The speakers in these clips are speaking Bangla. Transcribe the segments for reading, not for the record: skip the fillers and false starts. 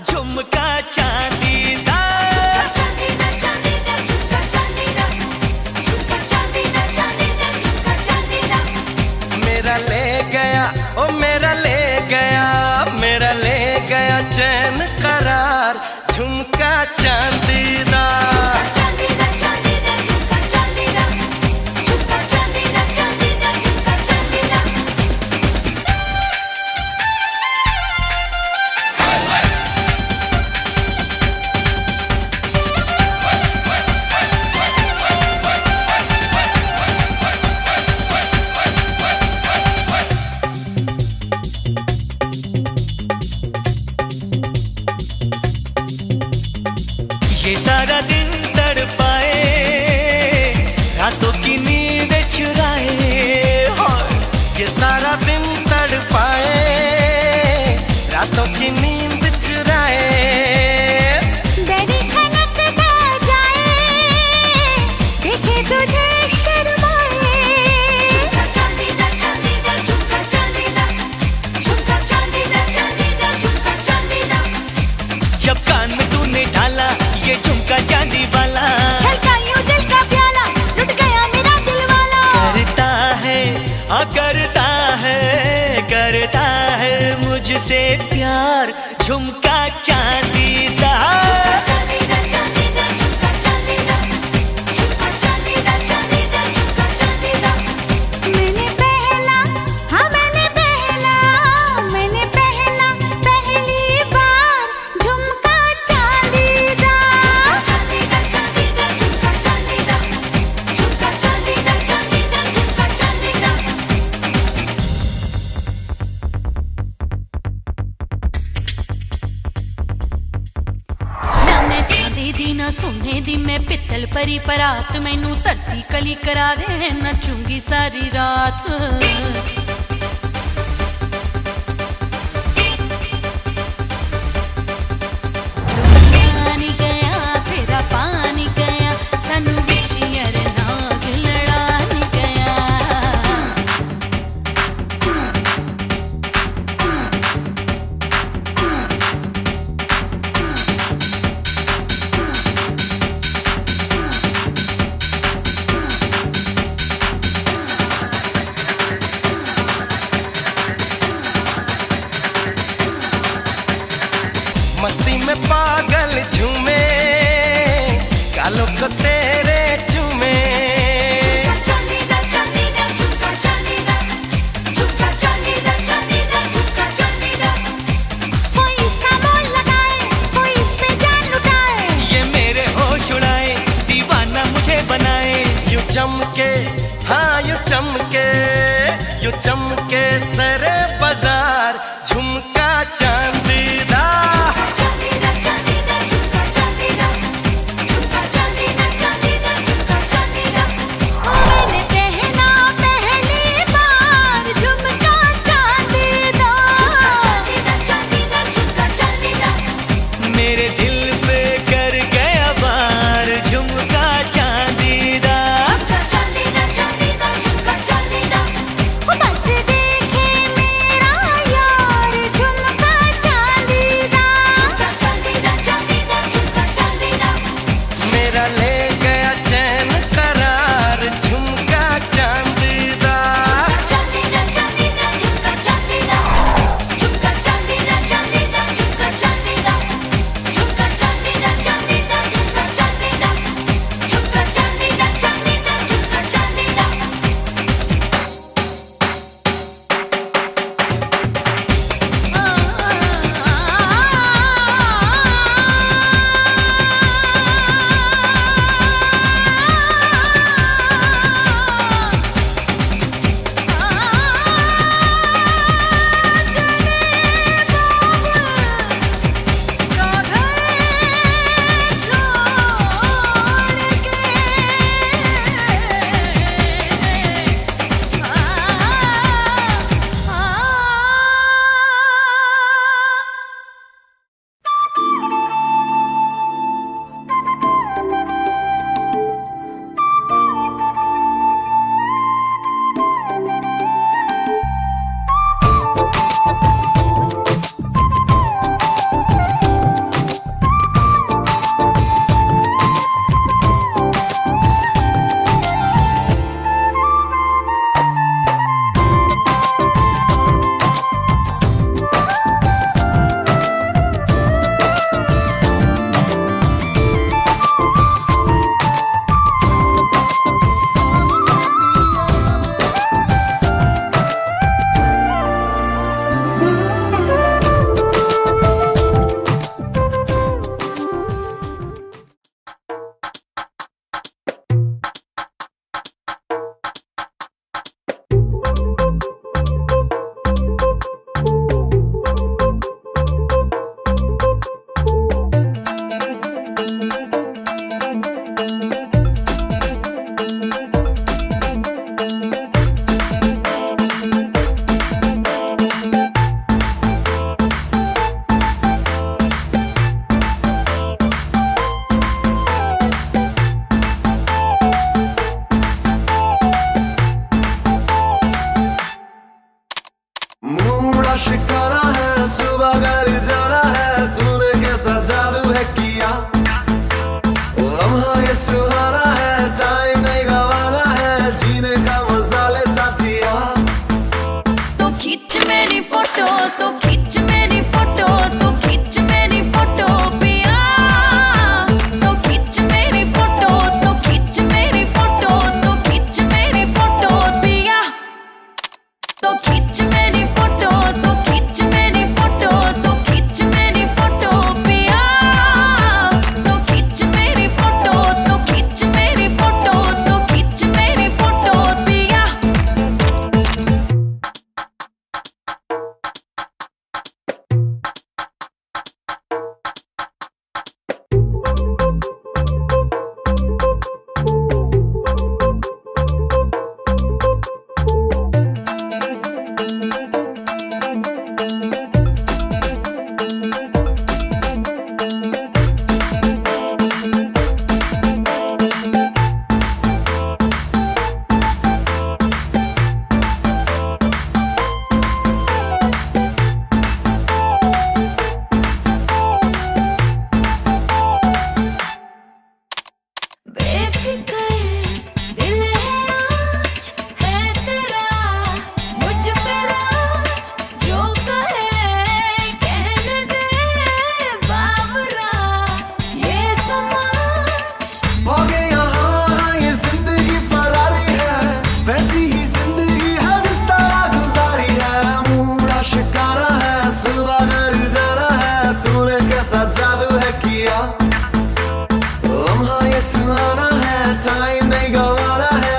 झुमका चांदी दा मेरा ले गया ओ मेरा ले गया, मेरा ले गया चैन करार झुमका चांदी दा। ये सारा दिन तड़पाए, रातों की नींद चुराए, ये सारा दिन तड़पाए, रातों की नींद चुराए। डरी खनक ना जाए, देखे तुझे शर्माए। झुमका चांदी दा चांदी दा, झुमका चांदी दा, झुमका चांदी दा चांदी दा, झुमका चांदी दा। जब कान में तूने डाला ये झुमका चांदी वाला, छलका यूं दिल का प्याला, लुट गया मेरा दिल वाला। करता है करता है मुझसे प्यार झुमका चांदी दा। मैंने पहला, हाँ मैंने पहला, मैंने पहला पहली बार झुमका चांदी दा। ना मैं चांदी दी ना सोने दी, मैं पित्तल परी परात, मैनू धरती कली करा दे, नचूंगी सारी रात। पानी गया तेरा पानी गया, सानू विशियर नाग लड़ानी गया। चमके, हाँ यूं चमके, यूं चमके सरे बाजार झुमका चांदीदा। मेरे दिल पे कर गया वार झुमका चांदीदा। बस देखे मेरा यार झुमका चांदीदा। मेरा ले गया चैन करार झुमका चांदीदा। शिकारा है, सुबह घर जाना है, तूने कैसा जादू है किया। लम्हा ये सुहाना है, टाइम नहीं गवाना है, जीने का मजा ले साथिया। तो खींच मेरी फोटो, तो खींच मेरी फोटो, तो खींच मेरी फोटो पिया। तो खींच मेरी फोटो, तो खींच मेरी फोटो, तो खींच मेरी फोटो पिया। तो खींच मेरी फोटो, तो खींच मेरी फोटो, तो खींच मेरी फोटो पिया। तो खींच मेरी फोटो, तो खींच मेरी फोटो, तो खींच मेरी फोटो पिया। सुहाना है, टाइम नहीं गवाना है,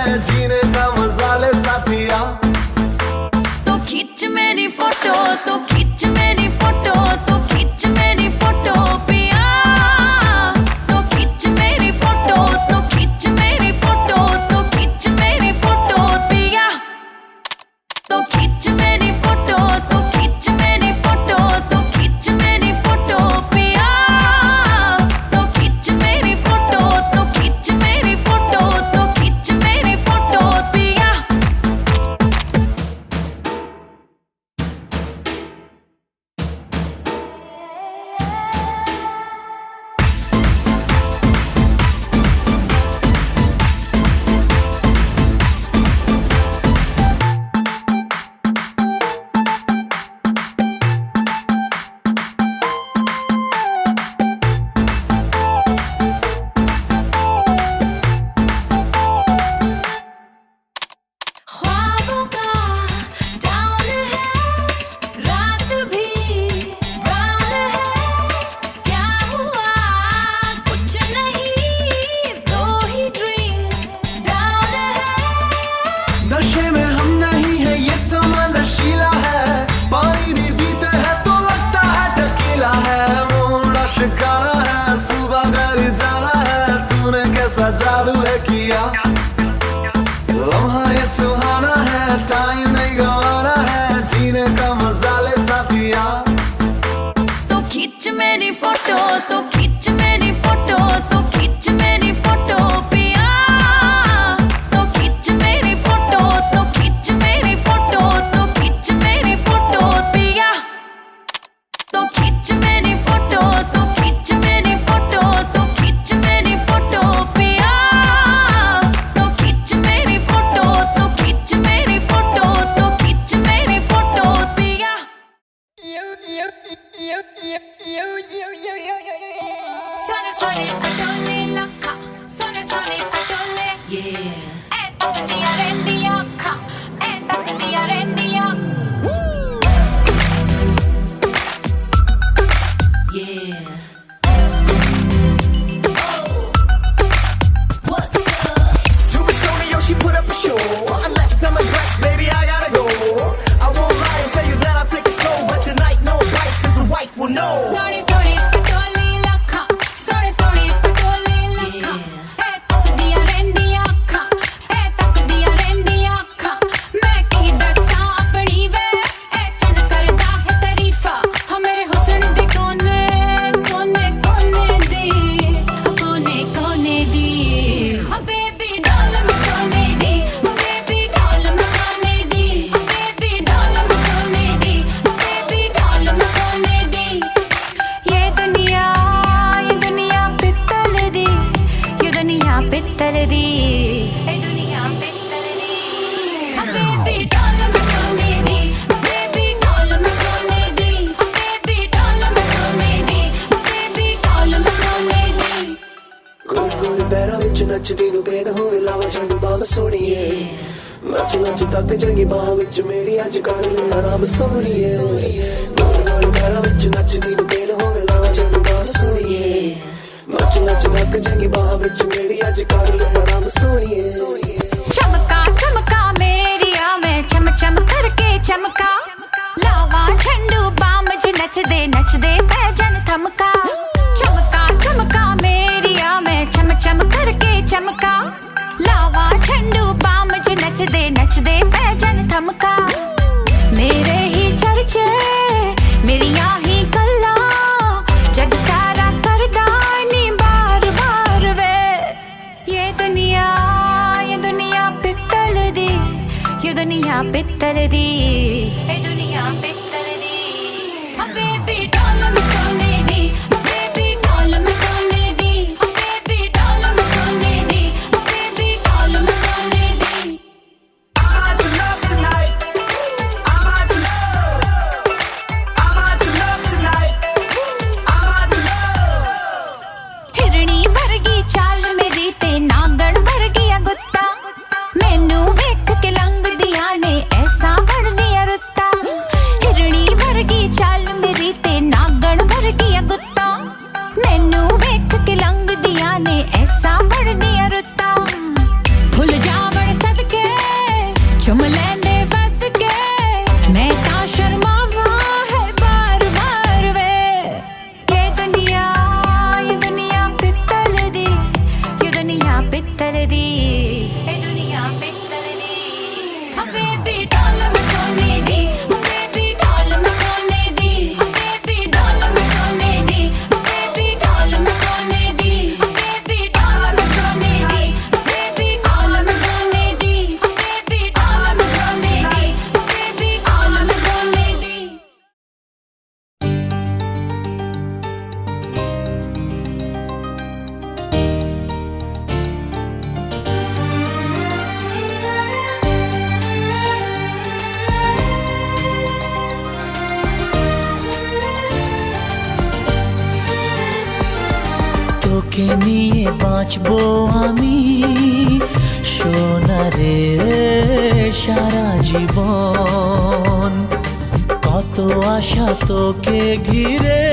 sole pistole l'occa, sole pistole. Yeah. Tocca rendi occa, tocca rendi occa. Yeah. She put up a show. Unless I'm impressed, baby, I gotta go. I won't lie and tell you that I'll take it slow, but tonight no bites, cause the wife will know. Sole pistole l'occa, sole pistole l'occa. Tocca rendi occa, tocca rendi occa. मैं की दसा अपनी वे, चल करदा है तारीफा. हाँ मेरे हुस्न दे कोने कोने कोने दे, कोने कोने दी. हाँ baby doll मैं सोने दी, baby doll मैं सोने दी, baby doll मैं सोने दी, baby doll मैं सोने दी. ये दुनिया पित्तल दी, ये दुनिया पित्तल दी, ये दुनिया पित्तल दी. Baby doll मैं सोने दी, baby doll मैं सोने दी, baby doll मैं सोने दी, baby doll मैं सोने दी. गोल गोल पैरों विच नचदी नू बेन होवे लावा चंड बाम सोणीए. नच नच तक जंगी बाह विच मेरी अज कर ले आराम सोणीए. गोल गोल पैरों विच नचदी नू बेन होवे लावा चंड बाम सोणीए. नच नच तक जंगी बाह विच मेरी अज कर ले आराम सोणीए. चमका चमका मेरिया मैं चम चम करके चमका. लावा झंडू बाम ज नचदे पैजन थमका. चमका चमका मेरिया मैं चम चम करके चमका. लावा झंडू बाम ज नचदे पैजन थमका. मेरे ही चर्चे मेरिया ही गल्ला, जग सारा करदा नी बार बार वे. ये दुनिया पित्तल दी, ये दुनिया पित्तल दी, ये दुनिया पित्तल दी. बेबी डॉल मैं सोने दी, बेबी डॉल मैं सोने दी, बेबी डॉल मैं सोने दी, बेबी डॉल मैं सोने दी. I'm out to love tonight. I'm out to love. I'm out to love tonight. I'm out to love. हिरणी वर्गी चाल मेरी ते नागण वर्गी गुत्ता. मैनू वेख के लंघ दिया ने ऐसा बन दिया रुत्ता. हिरणी वर्गी चाल मेरी ते नागण वर्गी गुत्ता. मैनू वेख के लंघ दिया ने ऐसा बन दिया रुत्ता. भुल जावण सदके चुम लेंदे बद के, मैं ता शर्मावा है बार बार वे. ये दुनिया पित्तल दी, ये दुनिया पित्तल दी, ये दुनिया पित्तल दी. बेबी डॉल मैं सोने दी, बेबी डॉल मैं सोने दी, बेबी डॉल मैं सोने दी, बेबी डॉल मैं सोने दी, बेबी डॉल मैं सोने दी, बेबी डॉल मैं सोने दी, बेबी डॉल मैं सोने दी, बेबी डॉल मैं सोने दी. তোকে নিয়ে বাঁচবো আমি সোনারে সারা জীবন. কত আশা তোকে ঘিরে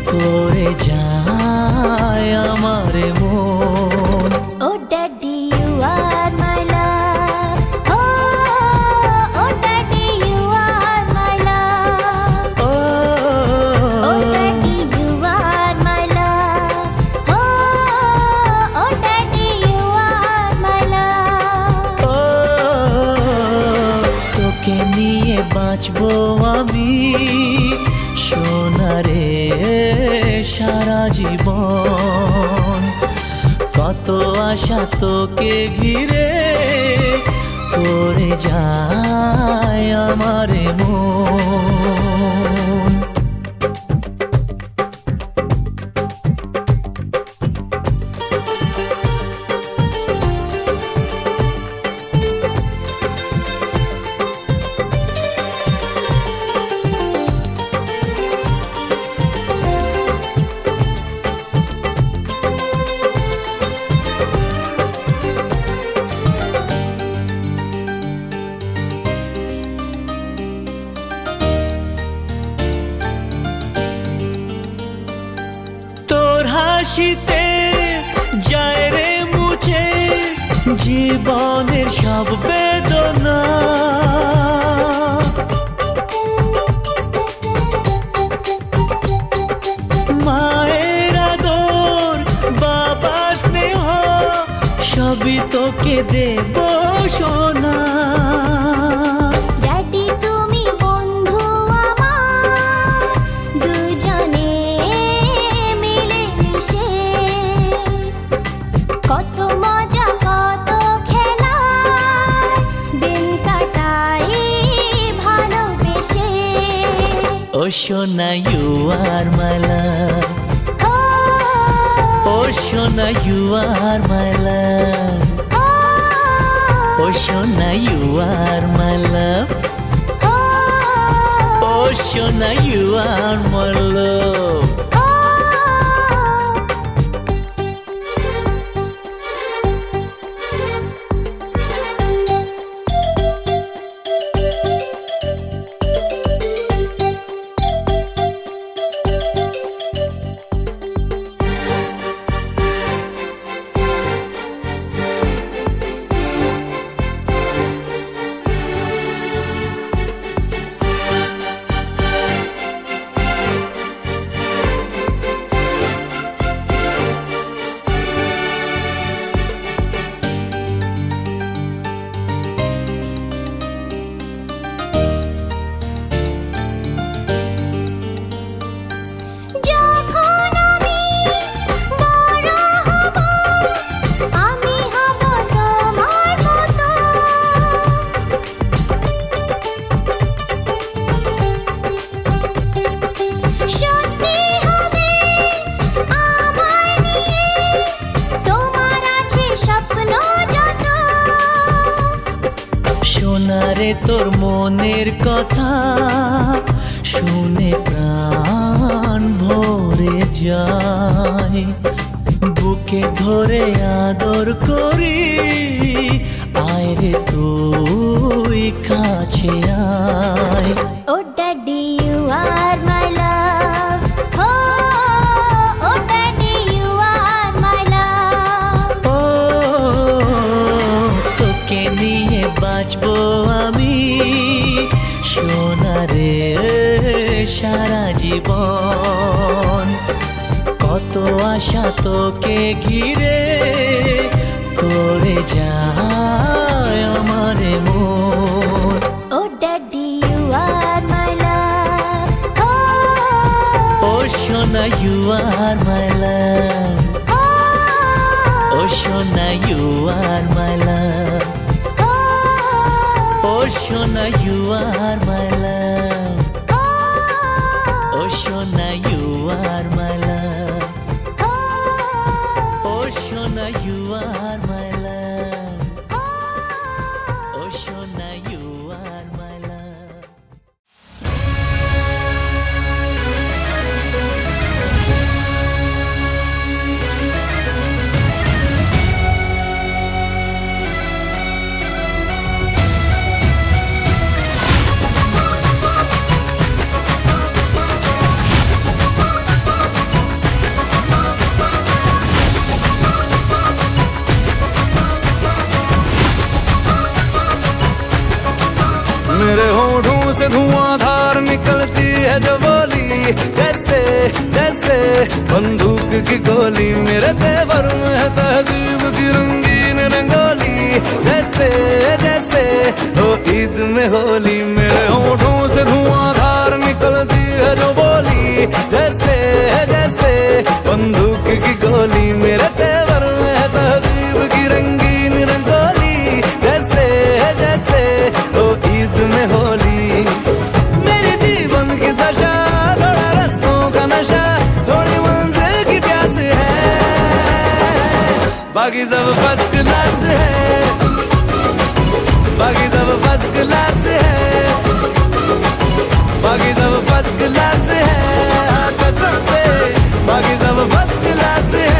করে যায় আমার মন. Oh daddy you are my love, oh daddy you are my love, oh daddy you are my love, oh daddy you are my love. তোকে নিয়ে বাঁচবো আমি সোনারে সারা জীবন. কত আশা তোকে ঘিরে করে যায় আমার মন. হাসিতে যায় রে মুছে জীবনের সব বেদনা। মায়ের আদর বাবার স্নেহ সবই তোকে দেব সোনা। ড্যাডি তুমি বন্ধু আমার, দুজনে মিলে মিশে কত মজা কত খেলা দিন কাটাই ভালোবেসে। ও সোনা ইউ আর মাই লাভ, ও সোনা ইউ আর মাই লাভ, ও সোনা ইউ আর মাই লাভ, ও সোনা ইউ আর মাই লাভ। যখন আমি বড় হব আমি হব তোমার মতো, সত্যি হবে আমায় নিয়ে তোমার আছে স্বপ্ন যত। সোনারে তোর মনের কথা শুনে প্রাণ ভরে যায়, বুকে ধরে আদর করি আয় রে তুই কাছে আয়। Oh daddy you are my love, oh daddy you are my love. ও তোকে নিয়ে বাঁচবো আমি সোনারে সারা জীবন। কত আশা তোকে ঘিরে করে যায় আমার মন। ও daddy you are my love, ও সোনা ইউ আর মাই লাভ, ও সোনা ইউ আর মাই লাভ, ও সোনা ইউ আর মাই লাভ, ও সোনা ইউ আর মাই লাভ, ও সোনা ইউ আর মাই লাভ, ও সোনা ইউ আর মাই লাভ। मेरे होठों से धुआंधार निकलती है जो बोली, जैसे जैसे बंदूक की गोली। मेरे तेवर में है तहजीब की रंगीन रंगोली, जैसे जैसे हो ईद में होली। मेरे होठों से धुआंधार निकलती है जो बोली, जैसे जैसे बंदूक की गोली। मेरे तेवर में है तहजीब की रंगीन रंगोली, जैसे जैसे हो ईद में होली। मेरे जीवन की दशा थोड़ा रस्तों का नशा, थोड़ी मंजिल की प्यास है, बाकी सब फर्स्ट क्लास है, बाकी सब फर्स्ट क्लास है, बाकी सब फर्स्ट क्लास है, हाँ कसम से बाकी सब फर्स्ट क्लास है।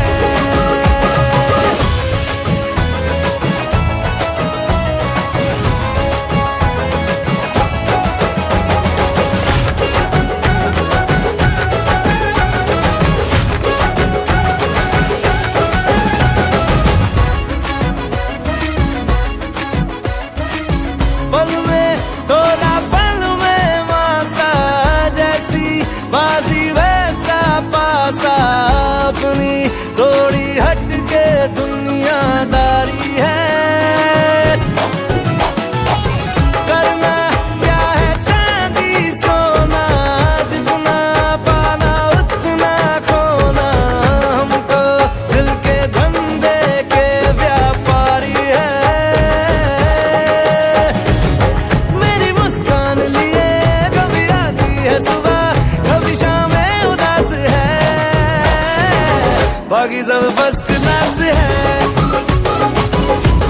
बाकी सब फर्स्ट क्लास है,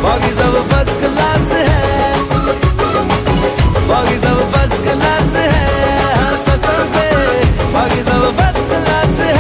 बाकी सब फर्स्ट क्लास है, बाकी सब फर्स्ट क्लास है, हर कसम से बाकी सब फर्स्ट क्लास है।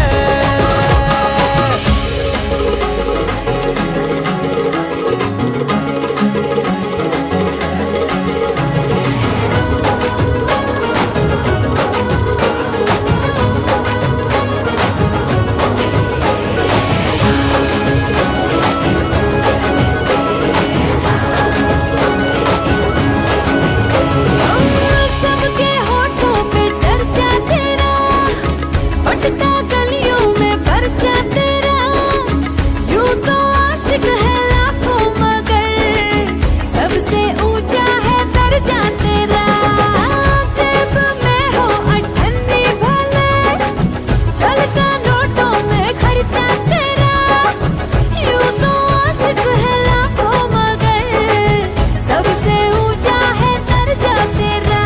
सबके होठों पे चर्चा तेरा, भटका गलियों में परचा तेरा, यूं तो आशिक है लाखों मगर सबसे ऊंचा है दर्जा तेरा। जेब में हो अठन्नी भले, चलता नोटों में खर्चा तेरा, यूं तो आशिक है लाखों मगर सबसे ऊंचा है दर्जा तेरा,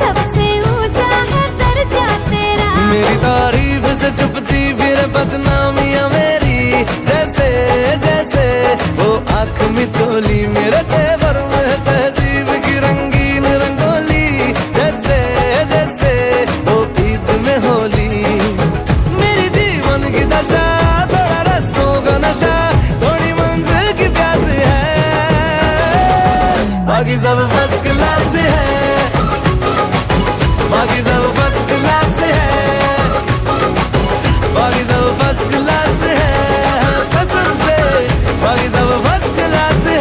सबसे ऊंचा है दर्जा तेरा। मेरी तारीफ से छुपती फिर बदनामियां मेरी, जैसे जैसे वो आंख में चोली, मेरे तेवर में तहजीब की रंगीन रंगोली, जैसे जैसे वो ईद में होली। मेरी जीवन की दशा थोड़ा रस्तों का नशा, थोड़ी मंजिल की प्यास है, बाकी सब फर्स्ट क्लास है, बाकी सब फर्स्ट क्लास है, बाकी सब फर्स्ट क्लास है, हर कसम से बाकी सब फर्स्ट क्लास है।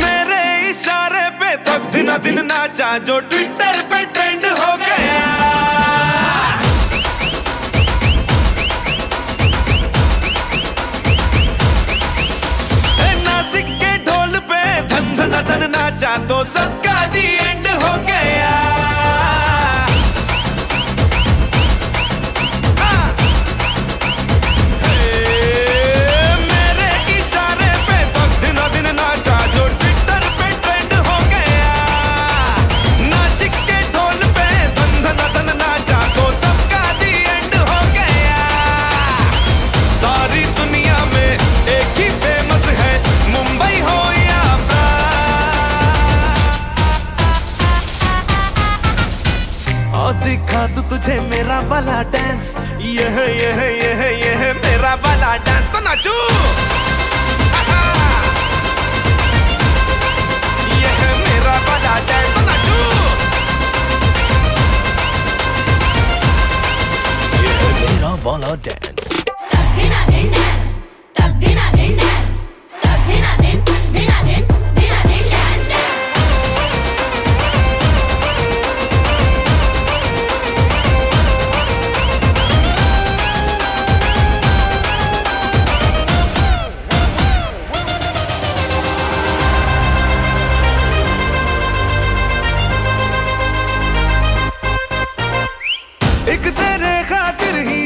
मेरे इशारे पे तो दिन दिन नाचा जो ट्विटर पे ट्रेंड हो गया। नासिक के ढोल पे धन धन धन नाचा तो सबका दी एंड हो गया। मेरे इशारे पे तो दिन दिन नाचा जो ट्विटर पे ट्रेंड हो गया। नासिक के ढोल पे धन धन धन नाचा तो सबका दी एंड हो गया। सारी दुनिया में एक ही फेमस है, मुंबई हो या और दिखा दूं तुझे मेरा वाला डांस, यह मेरा वाला डांस, तो नाचू। यह मेरा वाला डांस, तो नाचू। यह मेरा वाला डांस। एक तेरे खातिर ही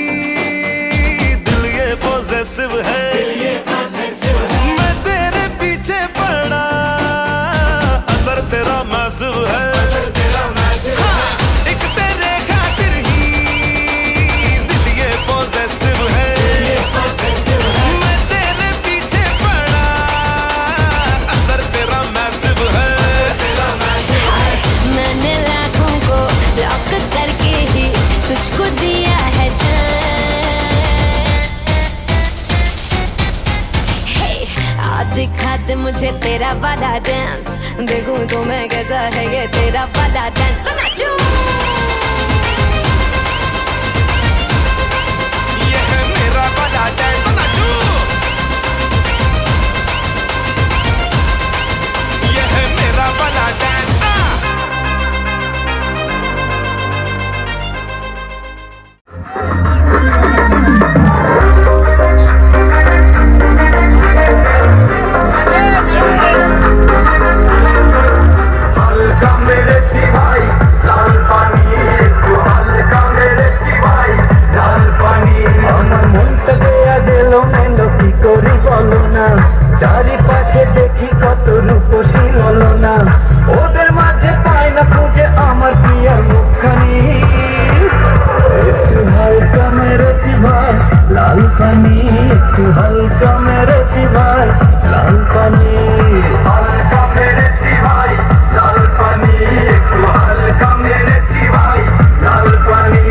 दिल ये पॉसेसिव है, मैं तेरे पीछे पड़ा, असर तेरा मैसिव है। हाँ, एक तेरे खातिर ही दिल ये पॉसेसिव है, मैं तेरे पीछे पड़ा, असर तेरा मैसिव है। मैंने लाखों को लॉक करके ही तुझको दिया है दिखा दे मुझे तेरा वाला डांस, देखूं तो मैं कैसा है ये तेरा वाला डांस तो नाचूं ये है मेरा वाला डांस तो नाचूं ये है मेरा वाला डांस চারিপাশে দেখি কত রূপসী ললনা ওদের মাঝে পাই না খুঁজে আমার প্রিয়ার মুখখানি একটু হালকা মেরেছি ভাই লাল পানি একটু হালকা মেরেছি ভাই লাল পানি হালকা মেরেছি ভাই লাল পানি একটু হালকা মেরেছি ভাই লাল পানি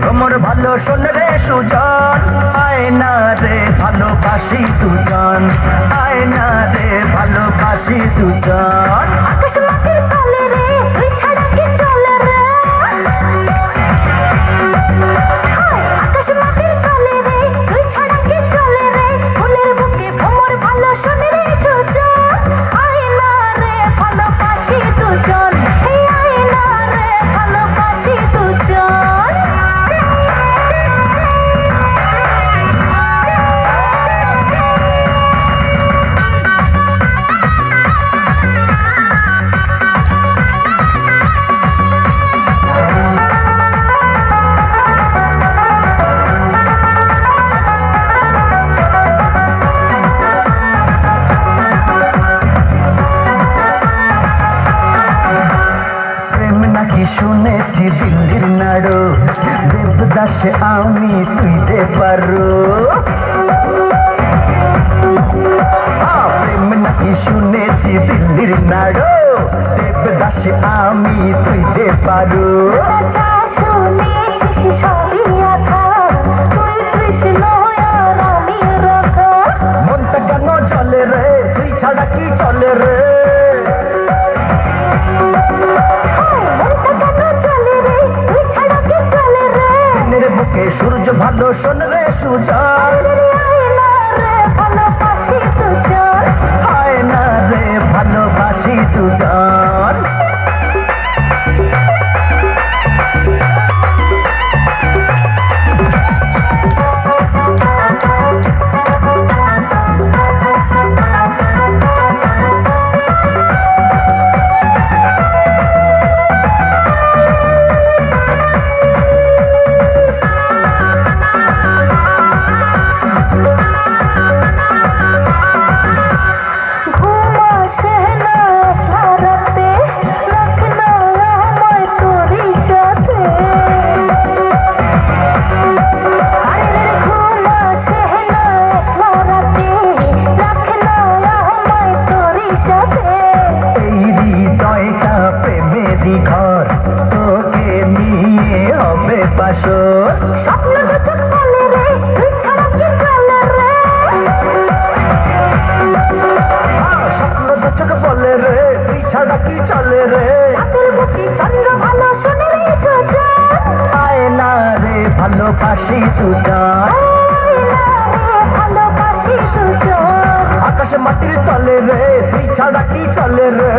ভ্রমর ভালো শোন রে সুজন আয় না রে ভালোবাসি দুজন আয় না রে ভালোবাসি দুজন আকাশ মাটির তলে রে তুই ছাড়া কি চলে রে আকাশ মাটির তলে রে তুই ছাড়া কি চলে রে ফুলের বুকে ভ্রমর ভালো শোন রে সুজন আয় না রে ভালোবাসি নাকি শুনেছি দিল্লির নাড়ু দেবদাসে আমি তুই যে পারো প্রেম নাকি শুনেছি দিল্লির নাড়ু দেবদাসে আমি তুই যে পারো মনটা কেন চলে রে তুই ছাড়া কি চলে রে দিনের বুকে সূর্য ভালো শোন রে সুজন হয় না রে ভালোবাসি দুজন ঘর তোকে নিয়ে হবে বাসর স্বপ্ন দুচোখ বলে রে তুই ছাড়া কি চলে রে স্বপ্ন দুচোখ বলে রে তুই ছাড়া কি চলে রে রাতের বুকে চন্দ্র ভালো শোনে রে সুজন আয় না রে ভালোবাসি সুজন ভালোবাসি সুজন আকাশে মাটির চলে রে তুই ছাড়া কি চলে রে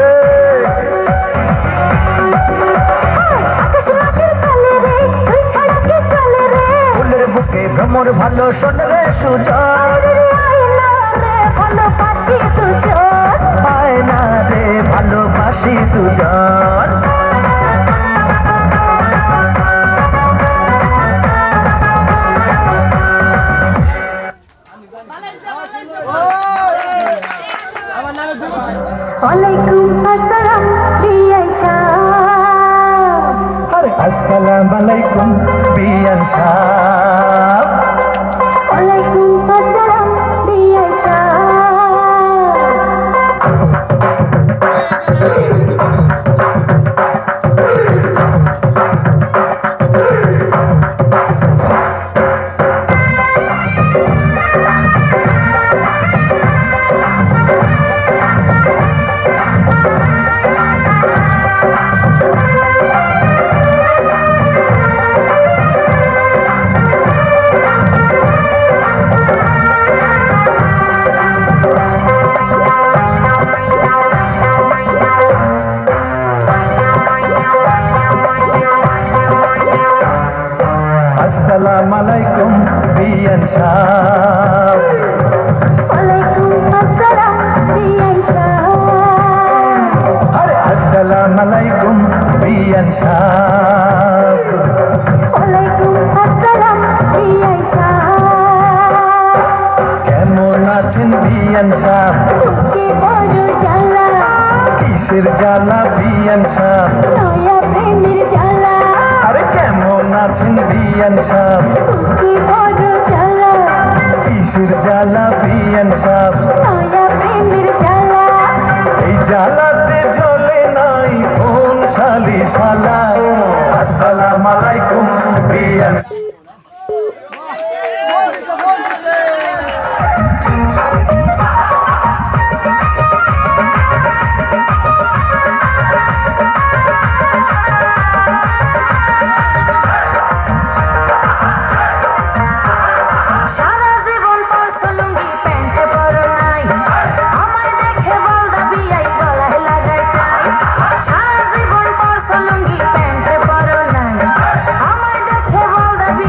বুকে ভ্রমর ভালো শোন রে সুজন ভালোবাসি সুজন পায় না রে ভালোবাসি সুজন আসসালামু আলাইকুম বিয়ান সাহেব ওয়ালাইকুম আসসালাম বিয়ান আসসালামু আলাইকুম বিয়ান সাহেব ওয়ালাইকুম আসসালাম বিয়ান সাহেব আরে আসসালামু আলাইকুম বিয়ান সাহেব ওয়ালাইকুম আসসালাম বিয়ান সাহেব কেমন আছেন বিয়ান সাহেব কি বড় জ্বালা কিসের জ্বালা বিয়ান সাহেব নয়া প্রেমের জ্বালা আরে কেমন আছেন বিয়ান সাহেব কি বড় জ্বালা কিসের জ্বালা বিয়ান সাহেব নয়া প্রেমের জ্বালা এই জ্বালাতে জ্বলে নাই কোন শালি শালা আসসালামু আলাইকুম বিয়ান সারা জীবন পর লুঙ্গি প্যান্টে পরো নাই আমায় দেখে বল দাবি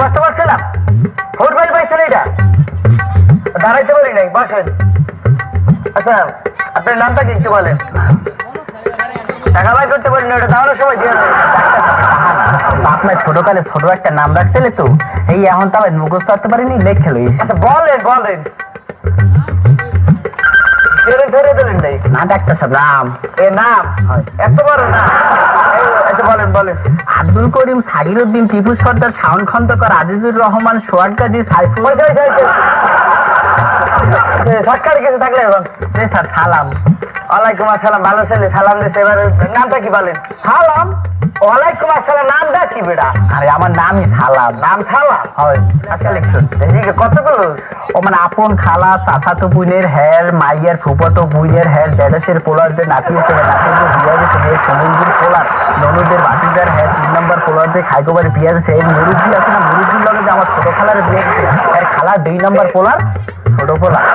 বসতে পারছিলাম ফুটবল পাইছেন এটা দাঁড়াইতে পারি নাই বসেন আচ্ছা আপনার নামটা কি একটু বলেন টাকা বাই করতে পারি না ওটা তাহলে সময় দিয়ে আপনার ছোটকালে ছোট একটা নাম রাখছিলে তো এই এখন তো মুখস্থ করতে পারিনি লেখে লই আচ্ছা বলেন বলেন না ডাক্তার সাহেব নাম এ নাম এত বড় না আচ্ছা বলেন বলেন আব্দুল করিম সাগিরউদ্দিন টিপু সর্দার শাওন খন্দকার আজিজুর রহমান সোহাগ গাজী সাইফুল সরকারি কিছু থাকলে এখন স্যার সালাম ওয়ালাইকুম আসসালাম ভালো ছেলে সালাম দিচ্ছে এবার নামটা কি বলেন সালাম ওয়ালাইকুম আসসালাম নামটা কি বেটা আরে আমার নামই সালাম নাম সালাম হয় আজকে লিখছেন এদিকে কতগুলো ও মানে আপন খালা চাচাতো বোনের হ্যার মাইয়ের ফুফাতো বোনের হ্যার দেশের পোলারদের নাতি হিসেবে নাতিদের বিয়ার হিসেবে সমুদ্রের পোলার ননুদের বাতিদার হ্যার 3 নম্বর পোলারদের খাইকোবারে বিয়ার সেই মুরুব্বি আছে না মুরুব্বির লগে যে আমার ছোট খালার বিয়ে এর খালা 2 নম্বর পোলার ছোট পোলার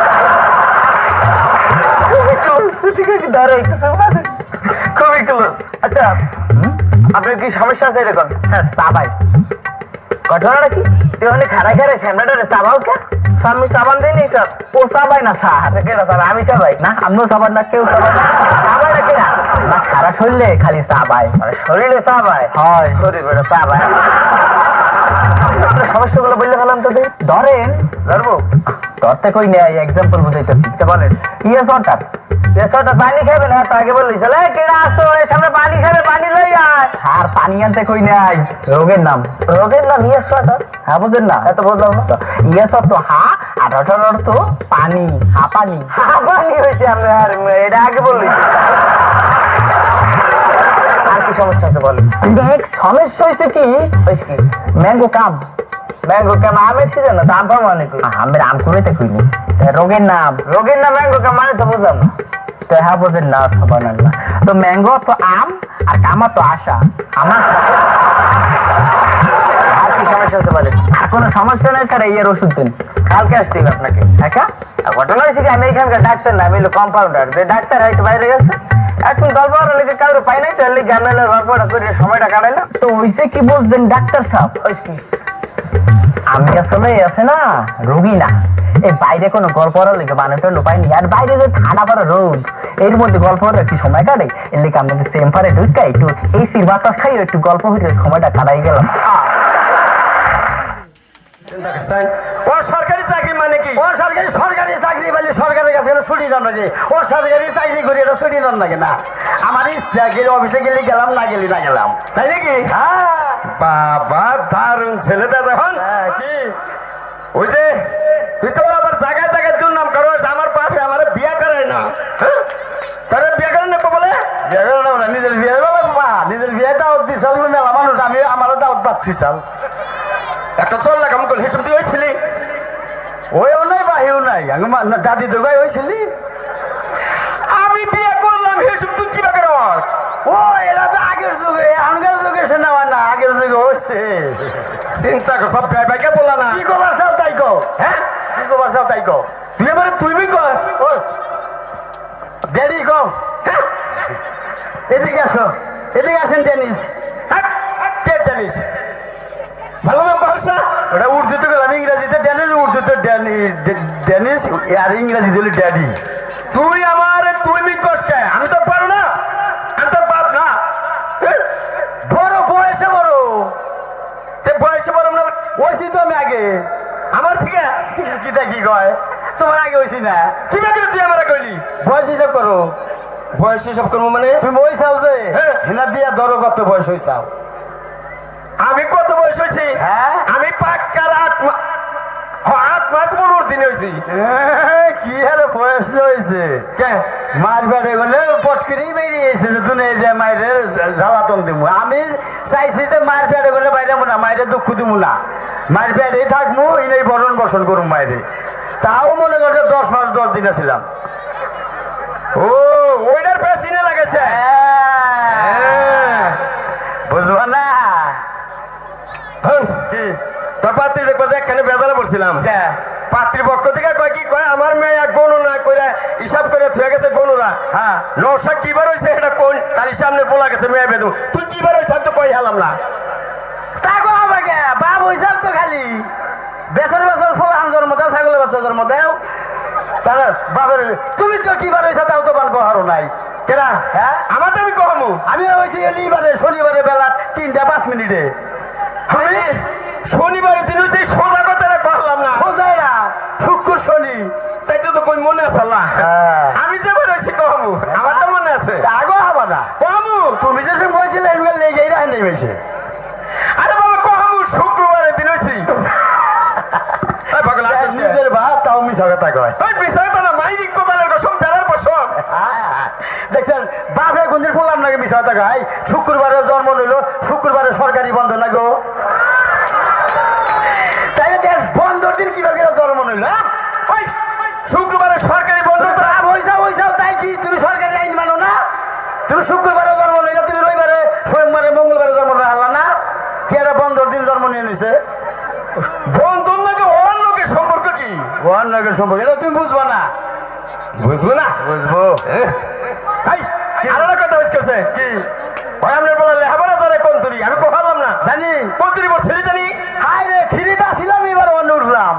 খুবই ক্লোজ আচ্ছা আপনার কি সমস্যা আছে এরকম হ্যাঁ চাবাই ঘটনাটা কি তুই ওখানে খারা খারে স্যামরাটা চাবাও কে আমি সাবান দিই নি স্যার ও চাবাই না স্যার কে না স্যার আমি চাবাই না আমিও সাবান না কেউ চাবাই না চাবাই না কে না খারা শরীরে খালি চাবাই মানে শরীরে চাবাই হয় শরীরে চাবাই সমস্যাগুলো বললে ভালো তো ধরেন ধরবো ধরতে কই নেই এক্সাম্পল বুঝাইতেছি আচ্ছা বলেন ইয়ে সরকার পানি খাবে না তাকে বললি চলে কেনা আসো এর সামনে পানি খাবে পানি লই আয় আর পানি আনতে কই নাই রোগের নাম ইয়ে সরকার হ্যাঁ বুঝেন না এত বুঝলাম না ইয়ে সব তো হা আর অর্থ তো পানি হা পানি হয়েছে আমরা আর এটা আগে বললি আর কি সমস্যা আছে বলেন দেখ সমস্যা হয়েছে কি ম্যাঙ্গো কাম আমের সিজন না দাম পাবো অনেক আমের আম করে তো কইনি রোগের নাম ম্যাঙ্গো কাম মানে তো বুঝলাম না তো হ্যাঁ বোঝেন না সবাই না তো ম্যাঙ্গো তো আম আর কামা তো আশা আমার আর কি সমস্যা হতে পারে আর কোনো সমস্যা নেই স্যার এই ওষুধ দিন কালকে আসতে হবে আপনাকে একা ঘটনা হয়েছে কি আমি এখানকার ডাক্তার না আমি হলো কম্পাউন্ডার যে ডাক্তার হয়তো বাইরে গেছে এখন দলবার লেগে কারো পাই নাই তাহলে গ্যামেলের গল্পটা করে সময়টা কাটাইলাম তো ওইসে কি বলছেন ডাক্তার সাহেব ওই কি আমি আসলে আছে না রোগী না এই বাইরে কোনো গল্প লেগে মানুষের পাইনি আর বাইরে যে ঠান্ডা পড়া রোদ এর মধ্যে গল্প হলে একটু সময় কাটে এর লেগে আমাদের চেম্বারে ঢুকা একটু এসির বাতাস খাই একটু গল্প হইলে সময়টা কাটাই গেলাম ও সরকারি চাকরি মানে কি ও সরকারি চাকরি বলে সরকারের কাছে ছুটি দেন নাকি ও সরকারি চাকরি করি এটা ছুটি দেন নাকি না আমার ইচ্ছা গেলে অফিসে গেলে গেলাম না গেলে না গেলাম তাই নাকি বাবা দারুণ ছেলেটা দেখুন কি ওই যে তুই তো আবার জায়গায় জায়গায় দুর্নাম করো আমার পাশে আমার বিয়ে করে না তাহলে বিয়ে করেন না বলে বিয়ে করে না নিজের বিয়ে নিজের বিয়েটা অব্দি চাল মেলা মানুষ আমি আমারও দাওয়াত পাচ্ছি চাল একটা চল না কেমন করে হিসেব তুই হয়েছিলি ওইও নাই বাহিও নাই দাদি দোগাই হয়েছিলি আমি বিয়ে করলাম হিসেব তুই কি বাকি ও এরা তো আগের যুগে এখনকার যুগে সে নেওয়া না আগের যুগে হচ্ছে চিন্তা কর সব ভাই ভাইকে বললা না কি কবার চাও তাই কো হ্যাঁ কি কবার চাও তাই কো তুই এবার তুই কর দেরি কো এদিকে আসো এদিকে আসেন টেনিস টেনিস ভালো ভাষা ওটা উর্দুতে গেলাম ইংরেজিতে ড্যানিস উর্দুতে ড্যানিস আর ইংরেজি দিলি ড্যাডি তুই আমার তুই করছে আমি তো পারো না আমি তো পার না বড় বয়সে বড় বয়সে বড় না ওইছি তো আমি আগে আমার থেকে কিটা কি কয় তোমার আগে হয়েছি না কি ব্যাপারে তুই আমার কইলি বয়স হিসাব করো বয়স হিসাব করবো মানে তুমি ওই চাও যে হেনা দিয়া ধরো কত বয়স হয়েছাও আমি কত বয়স হয়েছি আমি পাক্কার আত্মা পনেরো দিন হয়েছি কি হারে বয়স হয়েছে মাছ বেড়ে গেলে পটকিরি বেরিয়েছে তুমি যে মায়ের জ্বালাতন দিব আমি চাইছি যে মায়ের পেটে গেলে বাইরে না মায়ের দুঃখ দিব না মায়ের পেটেই থাকবো এই বরণ বসন করুন মায়েরে তাও মনে করছে 10 মাস 10 দিনে ছিলাম ও ওইটার পেছনে লাগেছে বুঝবা না পাত্রীর কথা এখানে বেজালে বলছিলাম পাত্রীর পক্ষ থেকে কয় কি কয় আমার মেয়ে গণনা করে হিসাব করে থুয়ে গেছে গণনা হ্যাঁ নশা কিবার হয়েছে এটা কোন তার সামনে বলা গেছে মেয়ে বেদু তুই কিবার হয়েছে তো কই হেলাম না তা গো আমাকে কে বাপ হইছাল তো খালি বেসর বেসর ফলান জন্ম দাও ছাগলের বাচ্চা জন্ম দাও তারা বাবার তুমি তো কি বার হইছা তাও তো বান কহারো নাই কেনা হ্যাঁ আমার তো আমি কহমু আমি হয়েছি এলিবারে শনিবারে বেলা 3:05 আমি শনিবারের দিন হচ্ছে সোজা কথাটা করলাম না সোজাই না শুক্র শনি তাই তো কই মনে আছে না আমি যে বলেছি কহমু আমার তো মনে আছে আগো হবা না কহমু তুমি যে সব বলছিলে এগুলো লেগেই রাখেন নাই বেশি আরে বাবা কহমু শুক্রবারের দিন হয়েছি নিজের ভাত তাও মিশা কথা কয় ওই মিশা কথা না মাইরি কোবালের কসম বেড়ার কসম দেখছেন বাপে গুঞ্জির ফুলাম নাকি মিশা কথা কয় শুক্রবারে জন্ম নিল শুক্রবারে সরকারি বন্ধ না গো তাই দেখ বন্ধর দিন কিভাবে জন্ম নিল ওই শুক্রবারে সরকারি বন্ধ হইসাও তাই কি তুমি সরকারি আইন মানো না তুমি শুক্রবারে জন্ম নিল তুমি রবিবারে সোমবারে মঙ্গলবারে জন্ম হারলা না কি একটা বন্ধর দিন জন্ম নিয়ে নিছে বন্ধুর নাকি ওর লোকের সম্পর্ক কি ওর লোকের সম্পর্ক এটা তুমি বুঝবো না বুঝবো না বুঝবো আরো কথা হচ্ছে কি ভাই আমরা বলে লেখাপড়া করে কোন তুরি আমি কোথালাম না জানি কোন তুরি বলছিলি জানি হাই রে খিরিটা ছিলাম এবার অন্য উঠলাম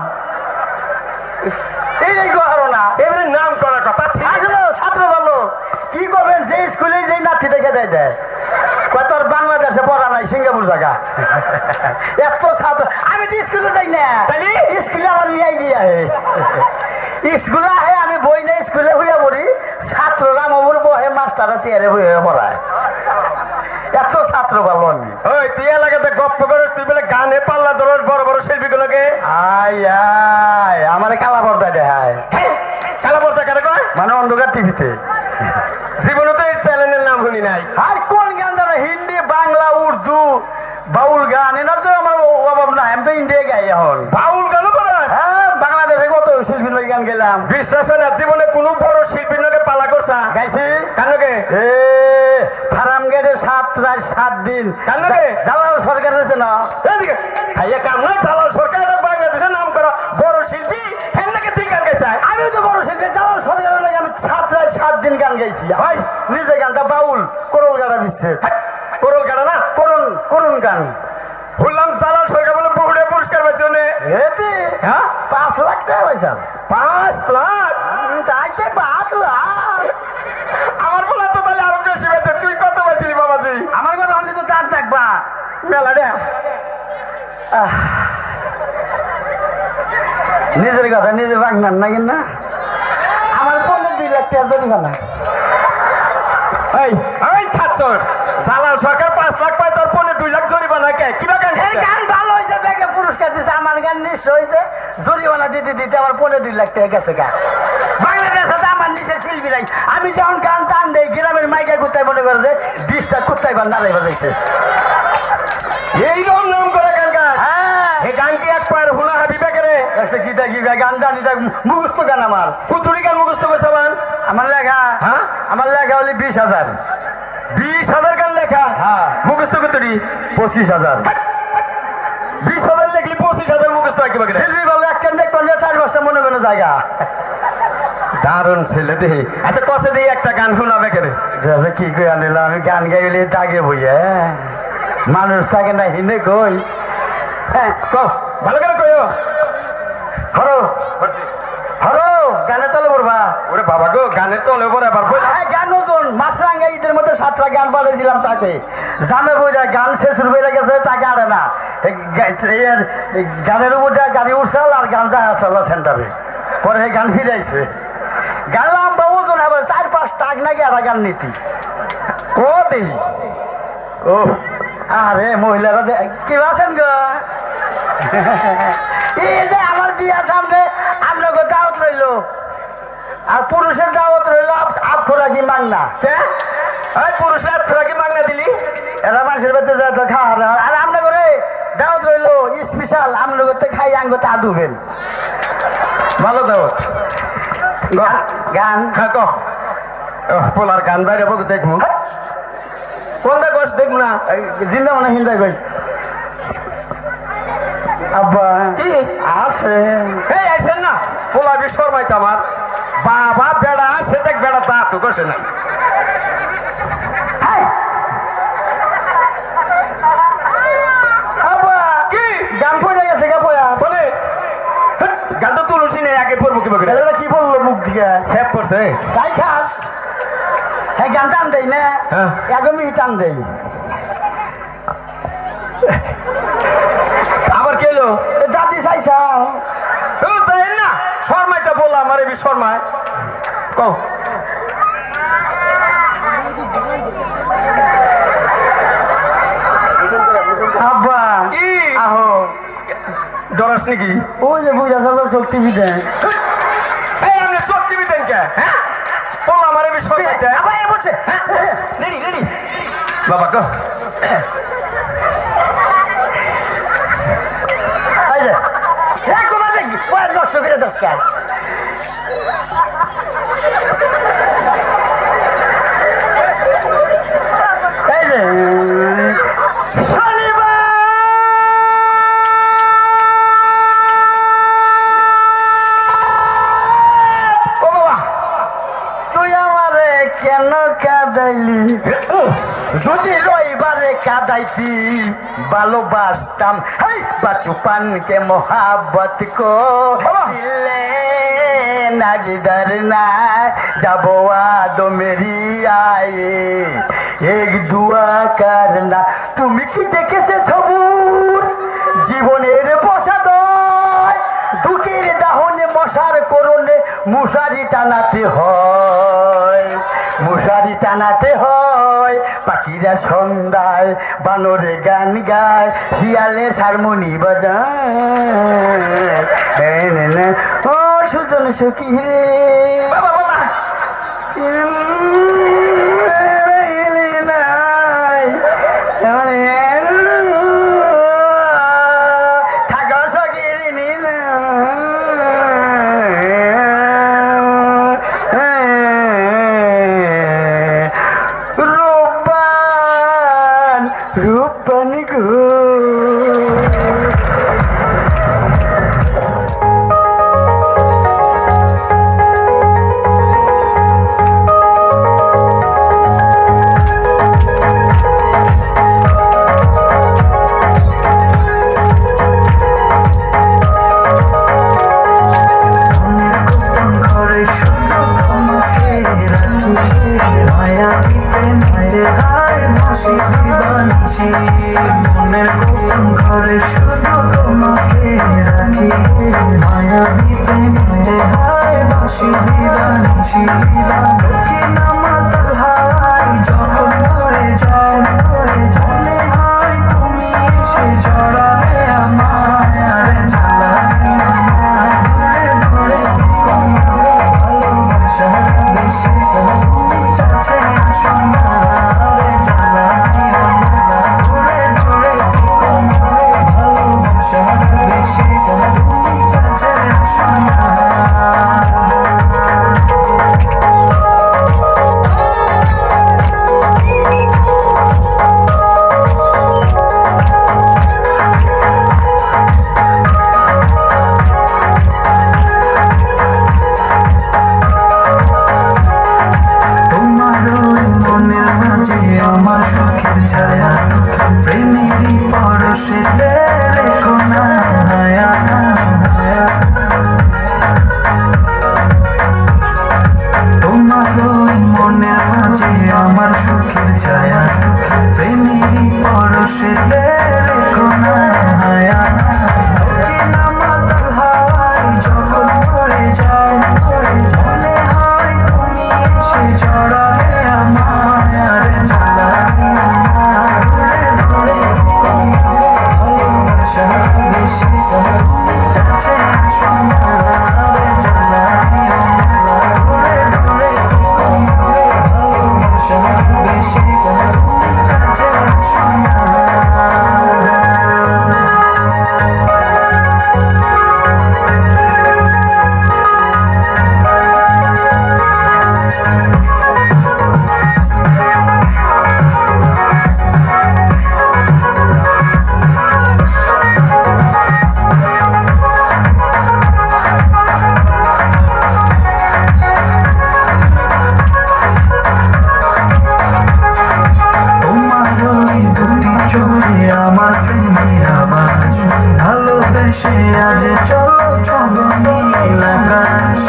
এই কোহারো না এবারে নাম করার কথা আসলে ছাত্র ভালো কি করবেন যে স্কুলে যে নাতি দেখে দেয় দেয় তোর বাংলাদেশে পড়া নাই সিঙ্গাপুর জায়গা এত ছাত্র আমি তো স্কুলে যাই না স্কুলে আমার নিয়ে দিয়ে স্কুলে আহে আমি বই না স্কুলে হইয়া পড়ি ছাত্ররা আমার বহে মাস্টাররা চেয়ারে বই হয়ে পড়ায় এত ছাত্র ভালো আমি ওই তুই এলাকাতে গপ্প করে তুই বলে গানে পাল্লা ধরস বড় বড় শিল্পীগুলোকে আয় আয় আমার কালা পর্দা দেখায় কালা পর্দা কেন কয় মানে অন্ধকার টিভিতে জীবনে তো এই চ্যানেলের নাম শুনি নাই আর কোন গান জানো হিন্দি বাংলা উর্দু বাউল গান এনার তো আমার অভাব না আমি তো ইন্ডিয়া গাই এখন বাউল গানও করে হ্যাঁ বাংলাদেশে কত শিল্পীর লোক গান গেলাম বিশ্বাস হয় না জীবনে কোনো বড় শিল্পীর লোকে পালা করছা গাইছি কানকে ফার্ম গেটে 7 দিন কানকে জালাল সরকার আছে না এদিকে খাইয়া কাম না জালাল সরকার বাংলাদেশের নাম করা বড় শিল্পী এর তুই গান গাইছ আমি তো বড় শিল্পী জালাল সরকারের লাগে আমি 7 দিন গান গাইছি ভাই নিজে গানটা বাউল করল গাড়া দিচ্ছে করল গাড়া না করুন গান বললাম জালাল সরকার বলে বহুড়ে পুরস্কার পাইছে এতে হ্যাঁ 5 লাখ টাকা পাইছেন 5 লাখ তাইতে 5 লাখ আমার বলা তো তাহলে আরো বেশি পাইছে তুই কত পাইছিলি বাবাজি আমার কথা অনলি তো 4 থাকবা মেলা রে নিজের কথা নিজে ভাঙবেন না কিনা আমার 2 লাখ টাকা জরিমানা না এই ছাত্র জালাল সরকার 5 লাখ পায় তোর 2 লাখ জরিমানা কে কি গান এই গান ভালো হইছে দেখে পুরস্কার দিছে আমার গান নিশ্চয় হইছে জরিমানা দিতে আমার 2 লাখ টাকা গেছে গা বাংলাদেশে তো আমার নিচে শিল্পী নাই আমি যখন গান টান দেই গ্রামের মাইকা কুত্তায় মনে করে যে 20টা কুত্তায় বান নাড়াই বাজাইছে এইরকম নাম করে গান গান হ্যাঁ এই গান কি এক পায়ের হুলা হাবিবে করে একটা গীতা কি গান জানি মুখস্থ গান আমার কুতুরি গান মুখস্থ করছে আমার লেখা হ্যাঁ আমার লেখা হলে 20,000 20,000 গান লেখা হ্যাঁ মুখস্থ কুতুরি 25,000 20,000 লেখলি 25,000 মুখস্থ একেবারে শিল্পী বলে একটা দেখতে 4-5টা মনে কোনো জায়গা দারুণ ছেলে দেখি আচ্ছা কষে দিয়ে একটা গান শোনাবে কেরে কি কই আনিলাম আমি গান গাইলে দাগে বইয়া মানুষ থাকে না হিনে কই হ্যাঁ ভালো করে কইও হরো হরো গানে তলে পড়বা ওরে বাবা গো গানে তলে পড়ে আবার গান নতুন মাছরাঙ্গা ঈদের মধ্যে 7টা গান বাজাইছিলাম তাকে জামে বইরা গান শেষ হয়ে গেছে তাকে আরে না গানের উপর গাড়ি উঠছাল আর গান যায় আসল সেন্টারে পরে গান ফিরাইছে গানলাম বাবু তো আবার 4-5 টাক নাকি আর গান নীতি ও দেই ও আরে মহিলারা কি আছেন গো এই যে আমার বিয়া সামনে আপনাকে দাওয়াত রইল আর পুরুষের দাওয়াত রইল আপনারা কি মাংনা পুরুষের আপনারা কি মাংনা দিলি এরা মানুষের বাড়িতে যায় তো খাওয়া আর আমরা করে দাওয়াত রইল স্পেশাল আমরা করতে খাই আঙ্গ তা দুবেন ভালো দাওয়াত গান হ্যাঁ পোলার গান বাইরে বলতে দেখবো কোনটা গোস দেখবো না জিন্দা মানে হিন্দা কই আব্বা কি আসেন এই আসেন না পোলা বিশ্বর মাইতে আমার বাবা বেড়া সে দেখ বেড়া তা তো গোসে না আব্বা কি আছে তাই খাস হ্যাঁ জ্ঞান টান দেই না হ্যাঁ। একদমই টান দেই আবার কেলো দাদি চাইছাও তাই না শর্মাইটা বললাম আরে বি শর্মায় কও আব্বা কি আহো ডরাস নাকি ওই যে বুঝা চলো শক্তি বিদে এই আমি সত্যি বিদেন কে হ্যাঁ বললাম আরে বি শর্মাইটা আবার এ বসে রেডি রেডি বাবা কও এই যে এক কমা দেখি ওই 10 করে 10 কাজ এই যে যদি রবিবারে কাদাইতি ভালোবাসতাম হাই বাচুপান কে মোহাব্বত কো দিলে নাজদার না যাবো আদো মেরি আয়ে এক দুয়া করনা তুমি কি দেখেছে সবুর জীবনের বসাদয় দুঃখের দাহনে মশার করণে মশারি টানাতে হয় মশারি টানাতে হয় পাখিরা সন্ধ্যায় বানরে গান গায় শিয়ালে হারমোনি বাজায় ও সুজন সুখী রে বাবা বাবা রূপবান গো মনের গোপন ঘরে শুধু তোমাকে রাখি মায়া দিতে মেরে হায় বাসি দিবানিসি দক্ষিণ মাতাল হাওয়ায় যখন ধরে যায় মনে হয় তুমি এসে জড়ালে আমায় আরে জ্বালালে আমায় ধরে ভালোবাসা বেশি তুমি কাছে আসো না আরে জ্বালালে আমার চোখের ছায়া প্রেমেরই পরশে রেখো না হায়া তোমার ওই মনের মাঝে আমার চোখের ছায়া প্রেমেরই পরশে রেখো না হায়া মাতাল হাওয়ায় যখন পড়ে যায় মনে হয় তুমি এসে জড়ালে আমায় আরে আমার প্রেমের আবার ভালোবেসে আজ চলো চলো নীল আকাশ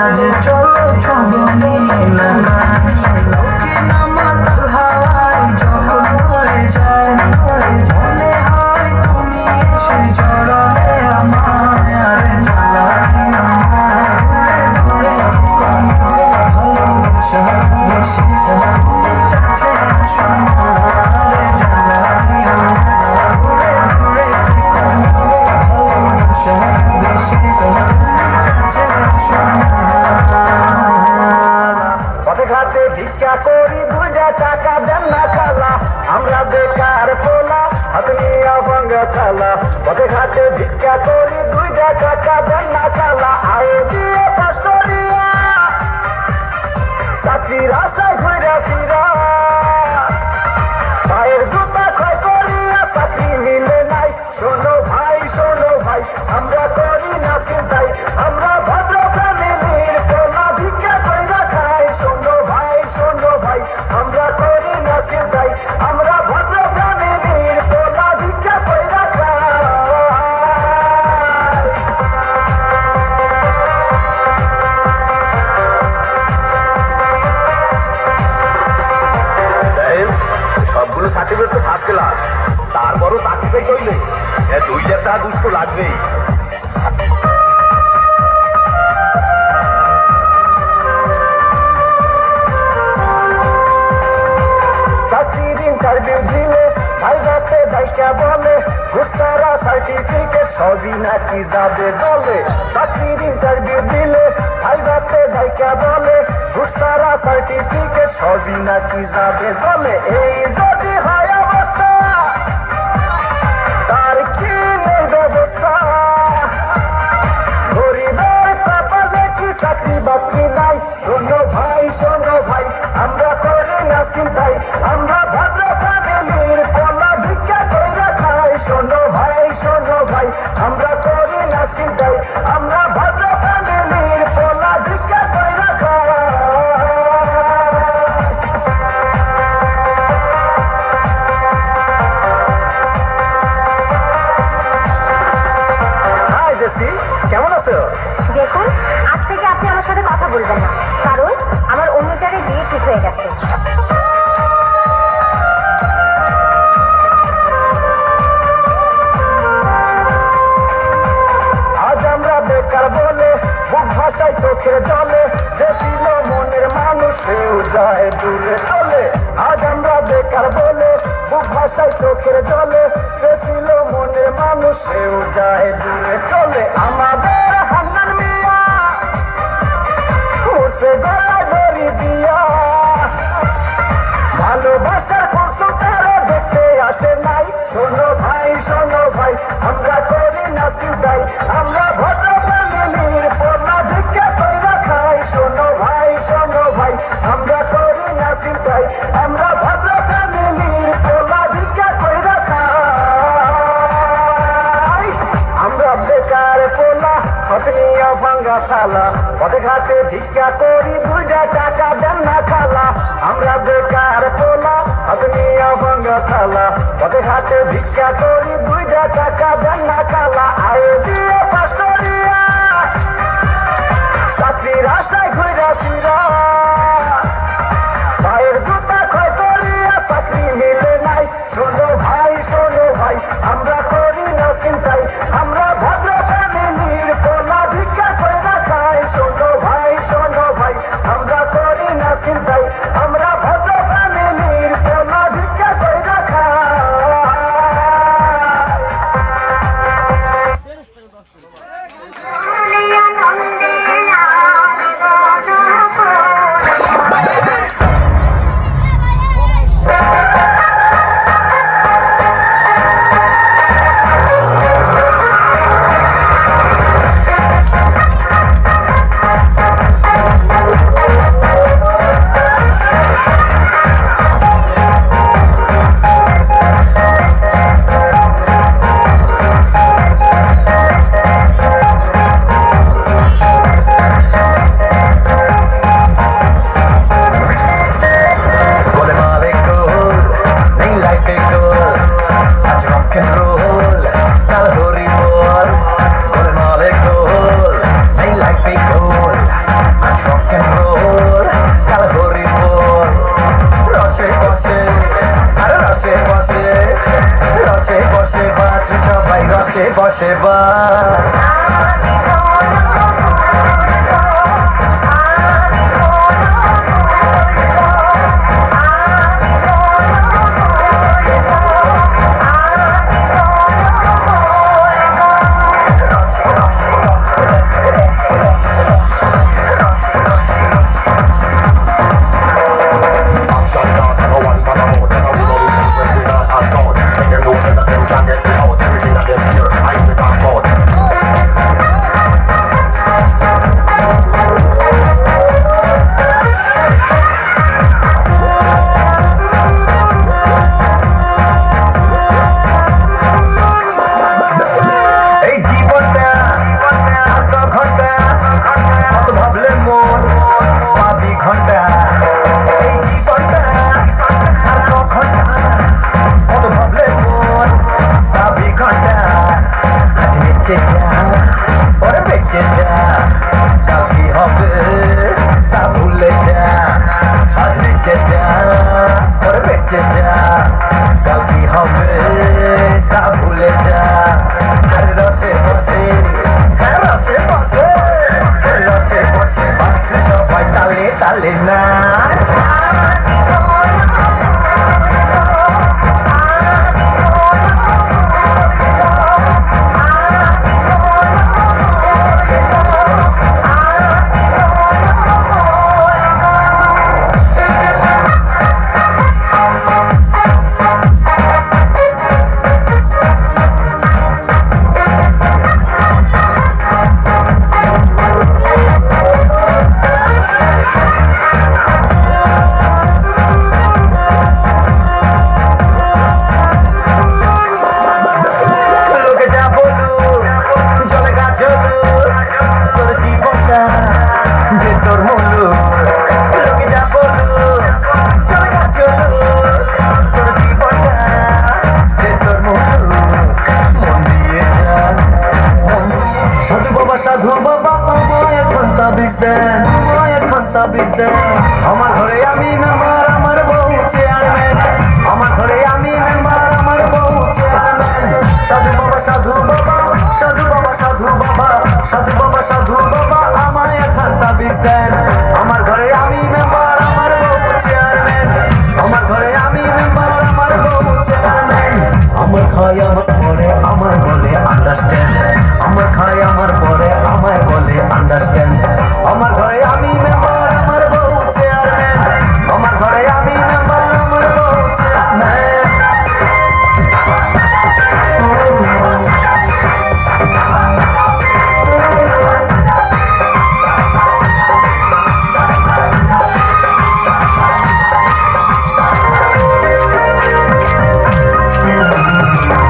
আজ চলো চলো মিলে না মাতাল হাওয়ায় যখন হয়ে যায় মনে হয় তুমি এসে জড়ালে আমায় আর জ্বালালে আমায় ধরে ভালোবাসা বেশি যাচ্ছে সোনারে জ্বালালে আমায় ধরে ভালোবাসা বেশি পথে ঘাটে ভিক্ষা করি 2 টাকা দেন না খালা আমরা বেকার পোলা হাত নিয়ে ভাঙ্গা খালা পথে ঘাটে ভিক্ষা করি 2 টাকা দেন না খালা আয়ে দিয়ে পাস্টরিয়া চাকরির আশায় ঘুরে ফিরা পায়ের জুতা ক্ষয় করিয়া চাকরি মিলে নাই শোনো ভাই আমরা করি না চিন্তাই আমরা ভদ্র ফ্যামিলির পোলা ভিক্ষা কইরা খাই শোনো ভাই আমরা করি না চিন্তাই আমরা ভদ্র ফ্যামিলির পোলা ভিক্ষা কইরা খাই সবগুলো সার্টিফিকেট তো ফার্স্ট ক্লাস তারপরও চাকরি করলে 2,000 টাকা দুষ তো লাগবেই চাকরির ইন্টারভিউ দিলে ভাই রাতে ডাইকা বলে ঘুষতারা সার্টিফিকেট সবই নাকি যাবে দলে চাকরির ইন্টারভিউ দিলে ভাই রাতে ডাইকা বলে ঘুষতারা সার্টিফিকেট সবই নাকি যাবে দলে এই যদি হয় অবস্থা তার কি নেই ব্যবস্থা গরিবের কপালে কি চাকরি বাকরি নাই শোনো ভাই আমরা করি না চিন্তাই আমরা ভদ্র ফ্যামিলির পোলা ভিক্ষা কইরা খাই শোনো ভাই আমরা করি না চিন্তাই আমরা ভদ্র ফ্যামিলির পোলা ভিক্ষা কইরা খাই হাই জেসি কেমন আছো দেখুন আজ থেকে আপনি আমার সাথে কথা বলবেন না কারণ আমার অন্য জায়গায় বিয়ে ঠিক হয়ে গেছে আজ আমরা বেকার বলে বুক ভাষায় চোখের জলে যে ছিল মনের মানুষ সেও যায় দূরে চলে আজ আমরা বেকার বলে বুক ভাষায় চোখের জলে যে ছিল মনের মানুষ সেও যায় দূরে চলে আমাদের হান্নান মিয়া উঠে গলা ধরি দিয়া ভালোবাসার কৌশল তারা দেখতে আসে নাই শোনো ভাই আমরা করি না চিন্তাই আমরা ভদ্র ফ্যামিলির পোলা ভিক্ষা কইরা খাই শোনো ভাই আমরা করি না চিন্তাই আমরা ভদ্র ফ্যামিলির পোলা ভিক্ষা কইরা খাই আমরা বেকার পোলা হাত নিয়ে ভাঙ্গা থালা পথে ঘাটে ভিক্ষা করি 2 টাকা দেন না খালা আমরা বেকার পোলা হাত নিয়ে ভাঙ্গা থালা পথে ঘাটে ভিক্ষা করি 2 টাকা দেন না খালা আয়ে দিয়ে পাস্টরিয়া চাকরির আশায় ঘুরে ফিরা পায়ের জুতা ক্ষয় করিয়া চাকরি মিলে নাই শোনো ভাই আমরা করি না চিন্তাই আমরা ভদ্র ফ্যামিলির পোলা ভিক্ষা কইরা খাই শোনো ভাই আমরা করি না চিন্তাই আমরা ভদ্র ফ্যামিলির পোলা ভিক্ষা কইরা খাই রসে বাস আমার ঘরে আমি মেম্বার আমার বউ চেয়ারম্যান আমার ঘরে আমি মেম্বার আমার বউ চেয়ারম্যান সাধু বাবা সাধু বাবা সাধু বাবা সাধু বাবা সাধু বাবা সাধু বাবা আমায় খাতা বিদ্যান আমার ঘরে আমি মেম্বার আমার বউ চেয়ারম্যান আমার ঘরে আমি মেম্বার আমার বউ চেয়ারম্যান আমার খাই আমার পরে আমার বলে আন্ডারস্ট্যান্ড আমার খাই আমার পরে আমায় বলে আন্ডারস্ট্যান্ড আমার ঘরে আমি মেম্বার আমার বউ চেয়ারম্যান আমার ঘরে আমি মেম্বার আমার বউ চেয়ারম্যান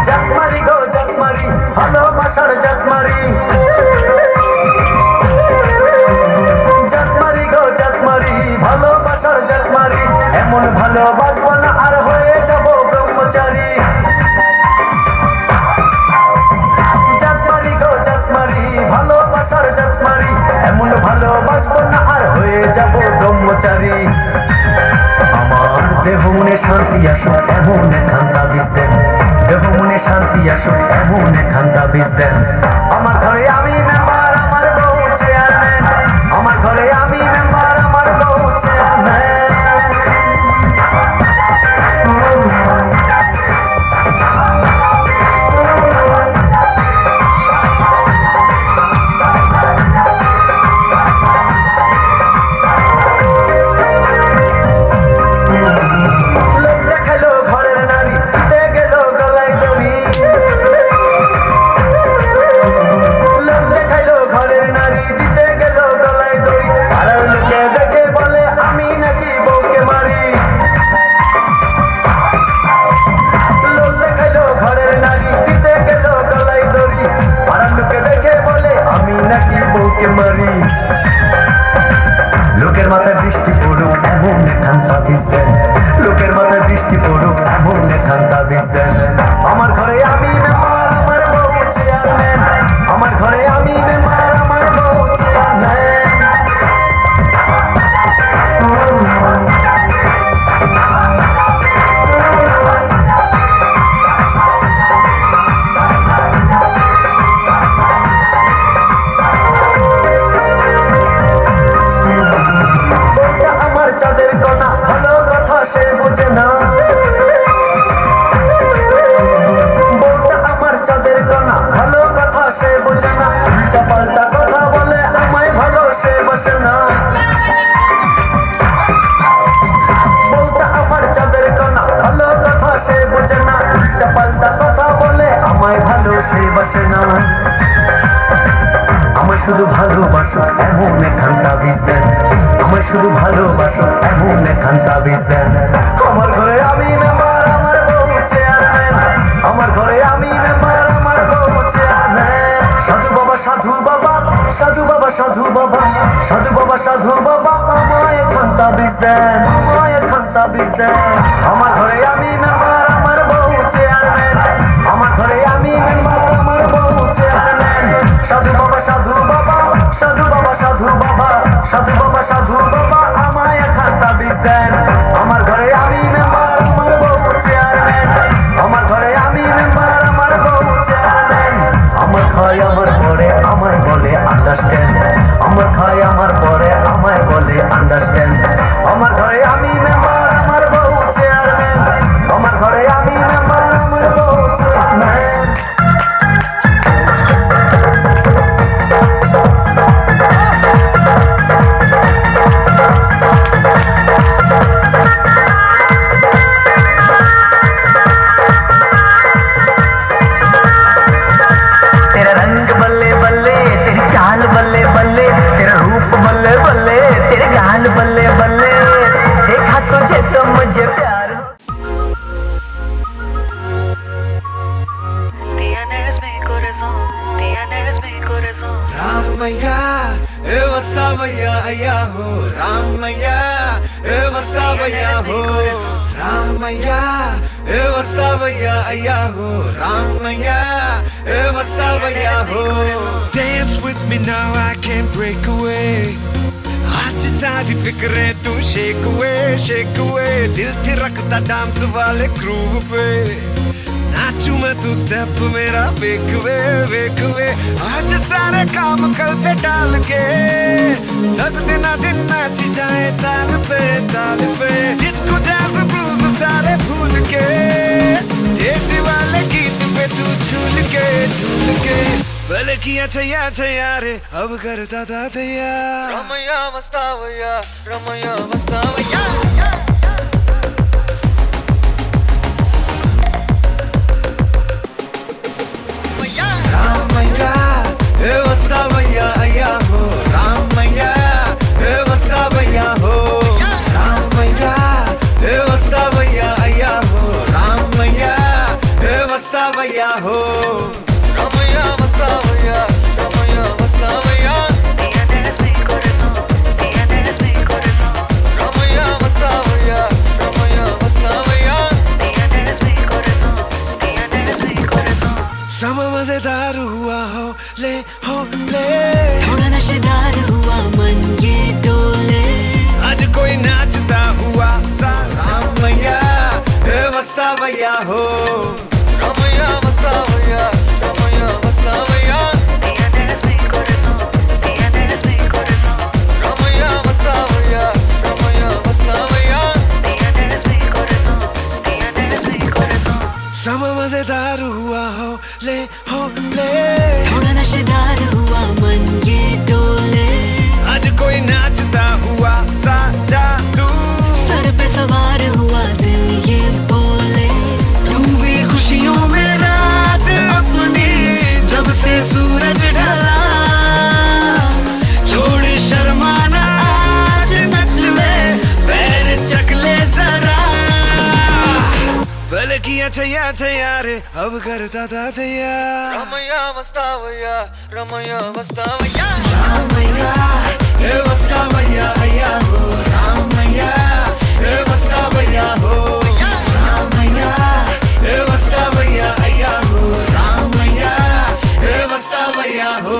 জাতমারি গো জাতমারি ভালোবাসার জাতমারি জাতমারি গো জাতমারি ভালোবাসার জাতমারি এমন ভালোবাসবো না আর হয়ে যাব ব্রহ্মচারী জাতমারি গো জাতমারি ভালোবাসার জাতমারি এমন ভালোবাসবো না আর হয়ে যাব ব্রহ্মচারী আমার দেহ মনে শান্তি আসুক এমন খান্তা বিদ্যেন দেহ মনে শান্তি আসুক এমন খান্তা বিদ্যেন আমার ঘরে আমি মেম্বার আমার বউ চেয়ারম্যান আমার ঘরে আমি মেম্বার আমার বউ চেয়ারম্যান লোক দেখালো ঘরের নারী দিতে গেল গলায় দড়ি লোক দেখালো ঘরের নারী দিতে গেল গলায় দড়ি পাড়ার লোকে দেখে বলে আমি নাকি বউকে মারি লোক দেখালো ঘরের নারী দিতে গেল গলায় দড়ি পাড়ার লোকে দেখে বলে আমি নাকি বউকে মারি লোকের মাথায় বৃষ্টি পড়ুক এমন খান্তা বিদ্যেন লোকের মাথায় বৃষ্টি পড়ুক এমন খান্তা বিদ্যেন আমার ঘরে আমি মেম্বার আমার বউ চেয়ারম্যান আমার ঘরে আমি মেম্বার আমার বউ চেয়ারম্যান এমন এখানটা বিদ্যা আমার শুধু ভালোবাসো এমন এখানটা বিদ্যা আমার ঘরে আমি মেম্বার আমার বউ চেয়ারম্যান আমার ঘরে আমি মেম্বার আমার বউ চেয়ারম্যান সাধু বাবা সাধু বাবা সাধু বাবা সাধু বাবা সাধু বাবা সাধু বাবা আমায় এখানটা বিদ্যা আমায় এখানটা বিদ্যা আমার ঘরে আমি মেম্বার আমার বউ চেয়ারম্যান আমার ঘরে আমি মেম্বার আমার বউ চেয়ারম্যান সাধু বাবা সাধু বাবা সাধু বাবা সাধু বাবা সাধু বাবা সাধু বাবা আমায় এখানটা বিদ্যান আমার ঘরে আমি মেম্বার আমার বউ চেয়ারম্যান আমার ঘরে আমি মেম্বার আমার বউ চেয়ারম্যান আমার খায় আমার পরে আমায় বলে আন্ডারস্ট্যান্ড আমার খায় আমার পরে আমায় বলে আন্ডারস্ট্যান্ড আমার ঘরে আমি মেম্বার আমার বউ চেয়ারম্যান আমার ঘরে আমি মেম্বার আমার বউ চেয়ারম্যান तेरा रंग बल्ले बल्ले तेरी चाल बल्ले बल्ले तेरा रूप बल्ले बल्ले तेरे गाल बल्ले बल्ले देखा तुझे तो मुझे प्यार Tienes mi corazón, tienes mi corazón. Ramaya, vastavaya ayaho. Ramaya, vastavaya ho. Ramaya, vastavaya ayaho. Ramaya, vastavaya ho. Dance with me now, I can't break away. आज सारी फिक्रें तू शेक away दिल थे रखता डांस वाले ग्रूव पे नाचू मैं तू स्टेप मेरा वेक वे आज सारे काम कल पे डाल के तक दिन नाची जाए ताल पे जिसको जैज ब्लूज सारे भूल के देसी वाले गीत पे तू झूल के भले किया छैया रे अब करता था तैयार Ramaiah मस्तावैया Ramaya, vastavaya ayaho. Ramaya, vastavaya ho. Ramaya, vastavaya ayaho. Ramaya, vastavaya ho. Ramaiah मस्तावैया Tienes mi corazón, tienes mi corazón. Ramaiah मस्तावैया Tienes mi corazón, tienes mi corazón. समा मजेदार हुआ हो ले थोड़ा नशेदार हुआ मन ये डोले आज कोई नाचता हुआ सा Ramaiah vastavaya ho. Ramaiah मस्तावैया Tienes mi corazón, tienes mi corazón. Ramaiah मस्तावैया Tienes mi corazón, tienes mi corazón. समा मजेदार हुआ हो ले थोड़ा नशेदार हुआ मन ये डोले आज कोई नाचता हुआ सा जादू सर पे सवार हुआ दिल ये बोले तू भी खुशियों में रात अपनी जब से सूरज ढला छोड़ शर्माना आज नच ले पैर चक ले जरा भले किया छैया रे अब करता था तैयार Ramaiah मस्तावैया Ramaiah vastavaya ayaho. Ramaya, vastavaya ho. Ramaya, vastavaya ayaho. Ramaya, vastavaya ho.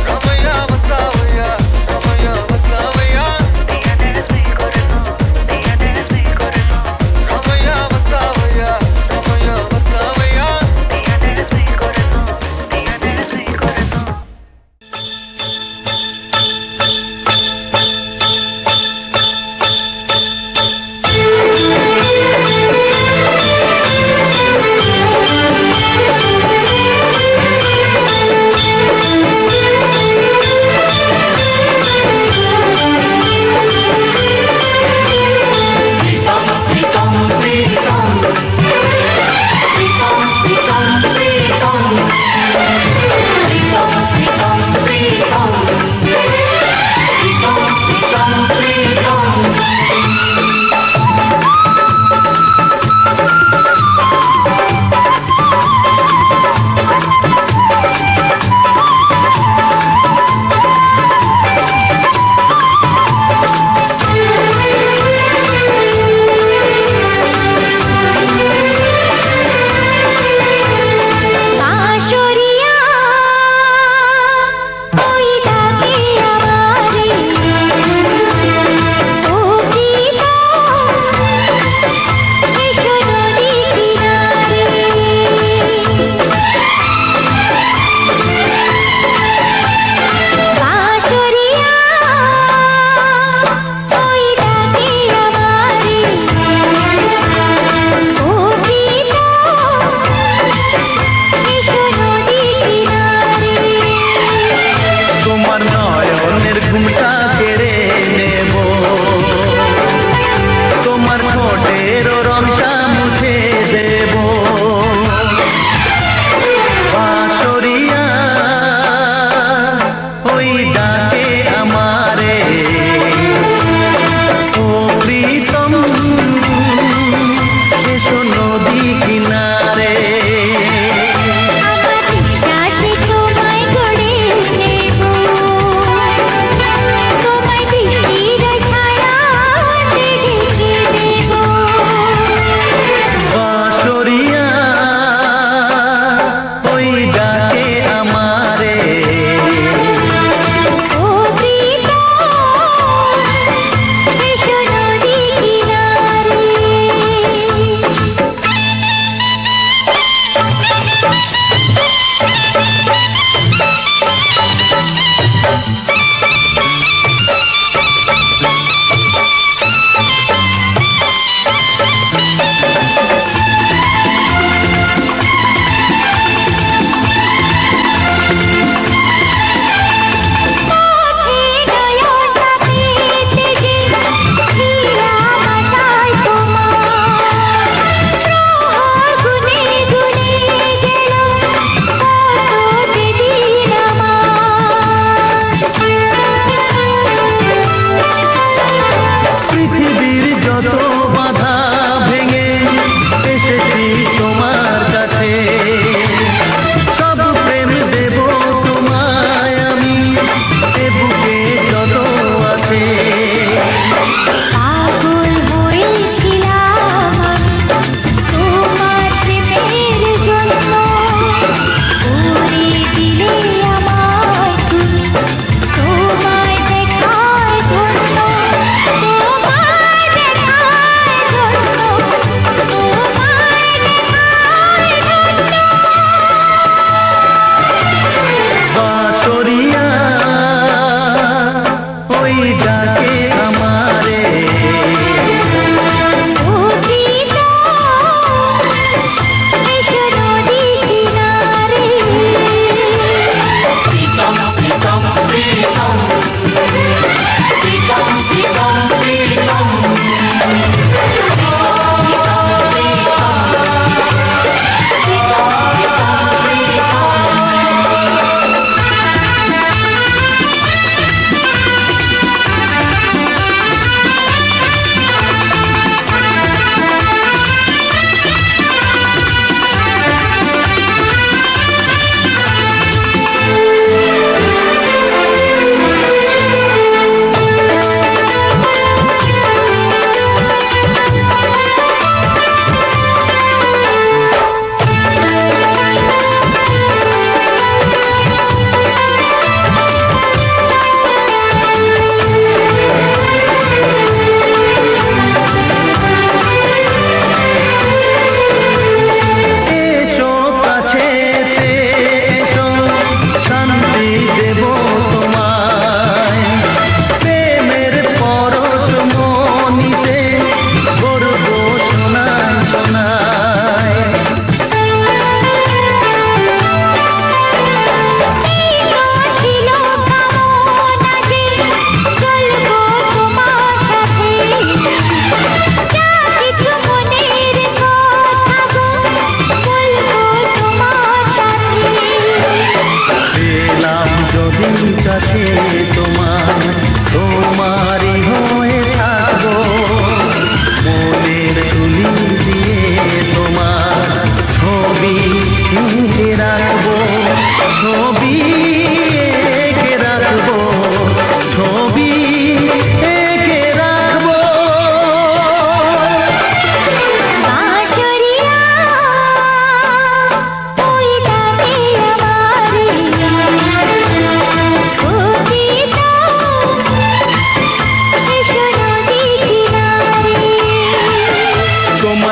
Ramaiah मस्तावैया Tienes mi corazón, tienes mi corazón. Ramaiah मस्तावैया Tienes mi corazón, tienes mi corazón.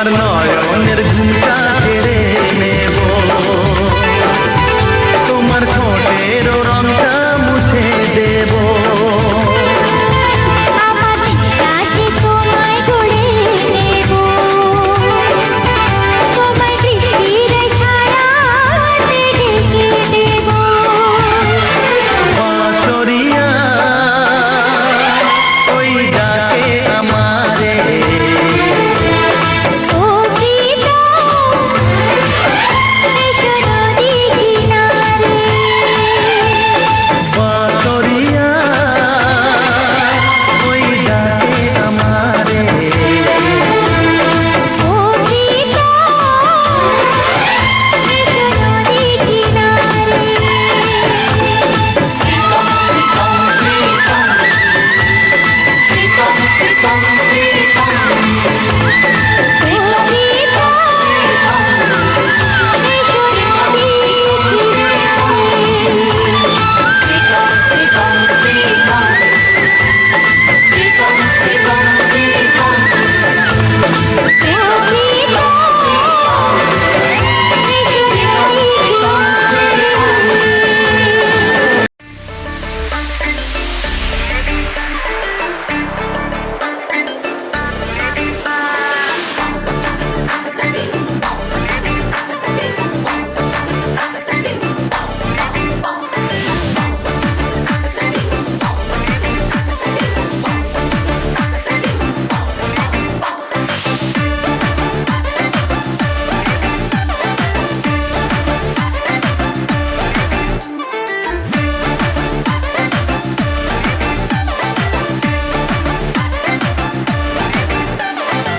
তোমার নয়নের ঘুমটা ছেড়ে নেব, তোমার ঠোঁটের রংটা মুছে দেব। আমার বিশ্বাসে তোমায় গড়ে নেব, তোমার দৃষ্টির ছায়াতে ঢেকে দেব। বাঁশরিয়া ওই ডাকে আমারে, ও প্রিয়তম এসো নদী কিনারে। বাঁশরিয়া ওই ডাকে আমারে। ও প্রিয়তম এসো নদী কিনারে।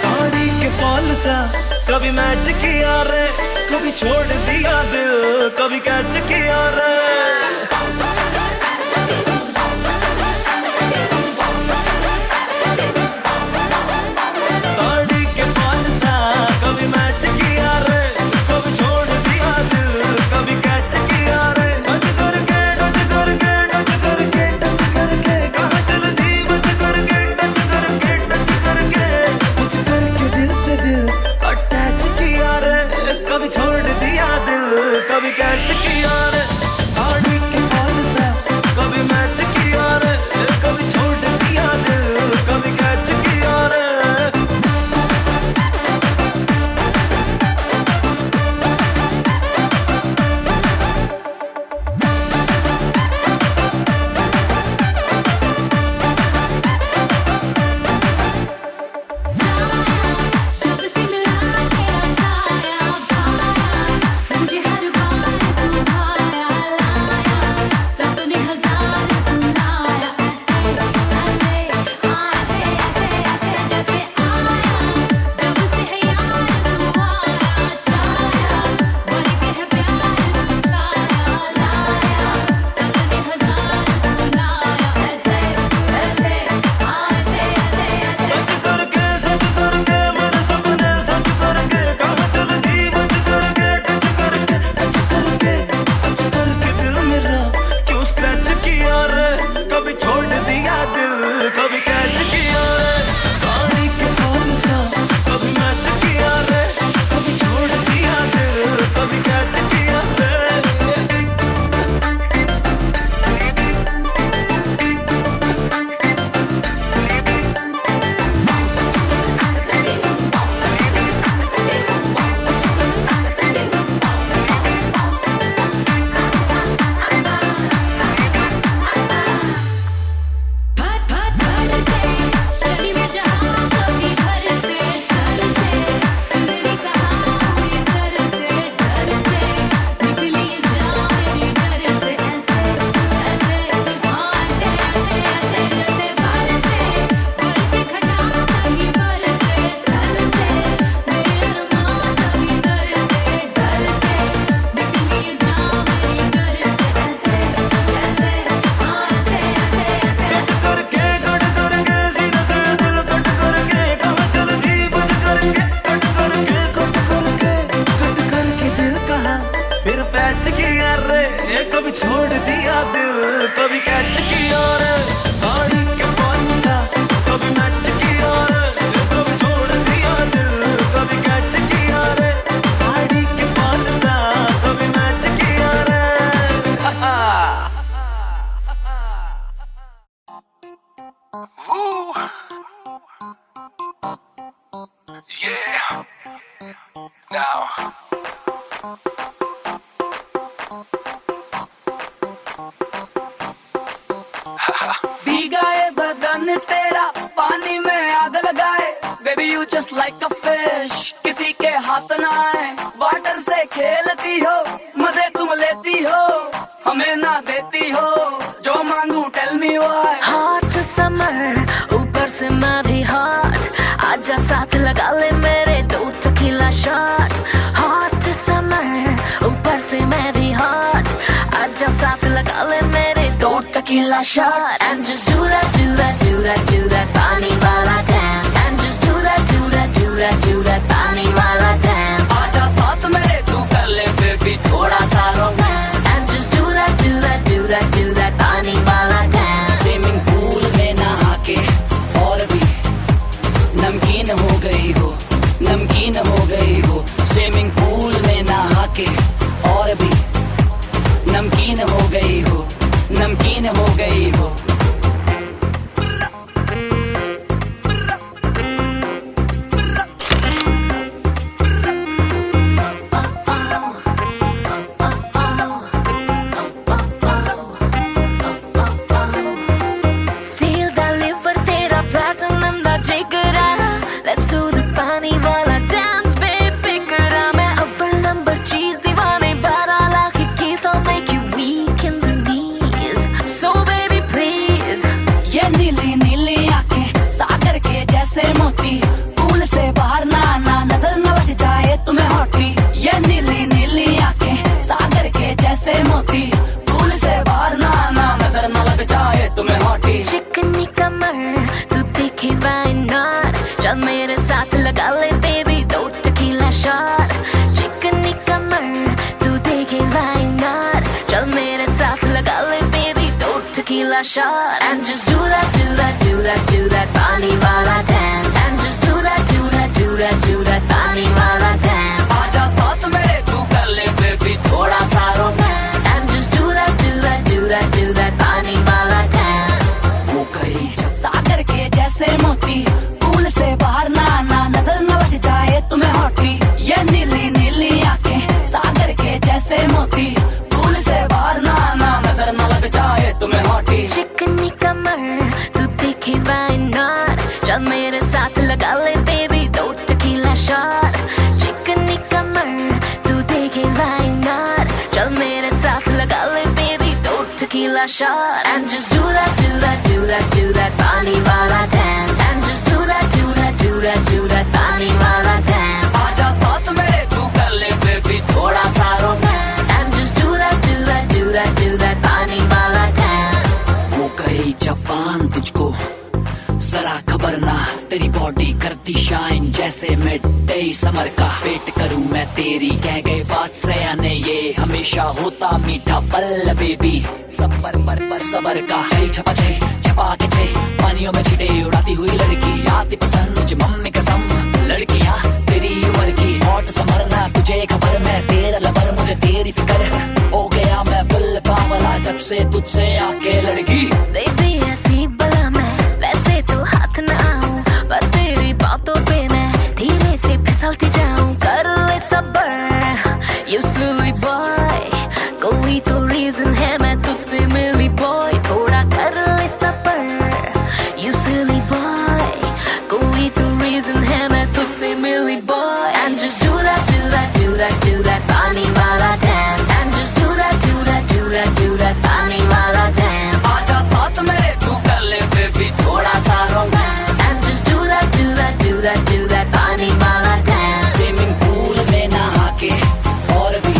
साड़ी के फॉल सा कभी मैच किया रे, कभी छोड़ दिया दिल, कभी कैच किया रे। साड़ी के फॉल सा कभी मैच किया रे, कभी छोड़ दिया दिल, कभी कैच किया रे। टच करके टच करके टच करके टच करके कहाँ चल दी, बच करके टच करके टच करके कुछ करके दिल से दिल अटैच किया रे, कभी छोड़ दिया दिल, कभी कैच किया रे। साड़ी Yeah. Now. भीगा ये बदन तेरा पानी में आग लगाए baby you just like a fish किसी के हाथ ना आए वाटर से खेलती हो मजे तुम लेती हो हमें ना देती हो जो मांगू tell me why hot summer ऊपर से मैं भी हॉट आजा साथ लगा ले मेरे 2 टकीला शॉट हॉट समर ऊपर से मैं भी हॉट आजा साथ लगा ले मेरे 2 tequila shot and just do that do that do that do that पानी वाला dance and just do that do that do that do that पानी वाला dance आजा साथ मेरे तू कर ले बेबी थोड़ा सा romance and just do that do that do that do that पानी वाला dance स्विमिंग पूल में नहा के और भी नमकीन हो गई हो नमकीन हो गई हो स्विमिंग पूल में नहा के और भी नमकीन हो गई हो नमकीन हो गई हो Steal that liver तेरा platinum दा जिगरा Let's do the पानी वाला dance बेफिक्रा मैं अव्वल नंबर चीज दीवाने 12 lakh keys I'll make you weak in the knees So baby please ये नीली नीली आंखें सागर के जैसे मोती पूल से बाहर ना आना नजर न लग जाए तुम्हें हॉटी ये नीली नीली आंखें सागर के जैसे मोती पूल से बाहर ना आना नजर न लग जाए तुम्हें हॉटी चिकनी कमर तू दिखे why not चल मेरे साथ लगा ले baby 2 टकीला शॉट चिकनी कमर तू देखे why not चल मेरे साथ लगा ले baby 2 tequila shot and just do that do that do that do that पानी वाला dance and just do that do that do that do that पानी वाला dance आजा साथ मेरे तू कर ले बेबी थोड़ा सा romance and just do that do that do that do that पानी वाला dance हो गई सागर के जैसे मोती पूल से बाहर ना आना नजर न लग जाए तुम्हें हॉटी ये नीली नीली आंखें सागर के जैसे मोती पूल से बाहर ना आना नजर न लग जाए तुम्हें हॉटी चिकनी कमर तू दिखे why not चल मेरे साथ लगा ले baby 2 टकीला शॉट चिकनी कमर तू देखे why not चल मेरे साथ लगा ले baby 2 tequila shot and just do that do that do that do that पानी वाला dance and just do that do that do that do that पानी वाला dance आजा साथ मेरे तू कर ले बेबी थोड़ा सा romance and just do that do that do that do that पानी वाला dance हो गई जवान तुझको जरा खबर ना तेरी बॉडी करती शाइन जैसे मिड डे समर का वेट करूं मैं तेरी कह गए बात सयाने ये हमेशा होता मीठा फल बेबी सबर पर सबर का छई छपा छे छपा के छे पानियों में छिटे उड़ाती हुई लड़की आती पसंद मुझे मम्मी कसम लड़कियां तेरी उम्र की हॉट समर ना तुझे खबर मैं तेरा लवर मुझे तेरी फिक्र हो गया मैं फुल पावला जब से तुझसे आके लड़की Baby ऐसी बला मैं वैसे तो हाथ ना आऊं पर तेरी बातों पे मैं धीरे से फिसलती जाऊं कर ले सबर You silly boy कोई तो रीजन है मैं तुझसे मिली boy थोड़ा कर ले सबर You silly boy कोई तो रीजन है मैं तुझसे मिली boy And just do that do that do that do that पानी वाला dance And just do that do that do that do that पानी वाला dance आजा साथ मेरे तू कर ले बेबी थोड़ा सा romance And just do that, do that, do that, do that पानी वाला dance स्विमिंग पूल में नहा के और भी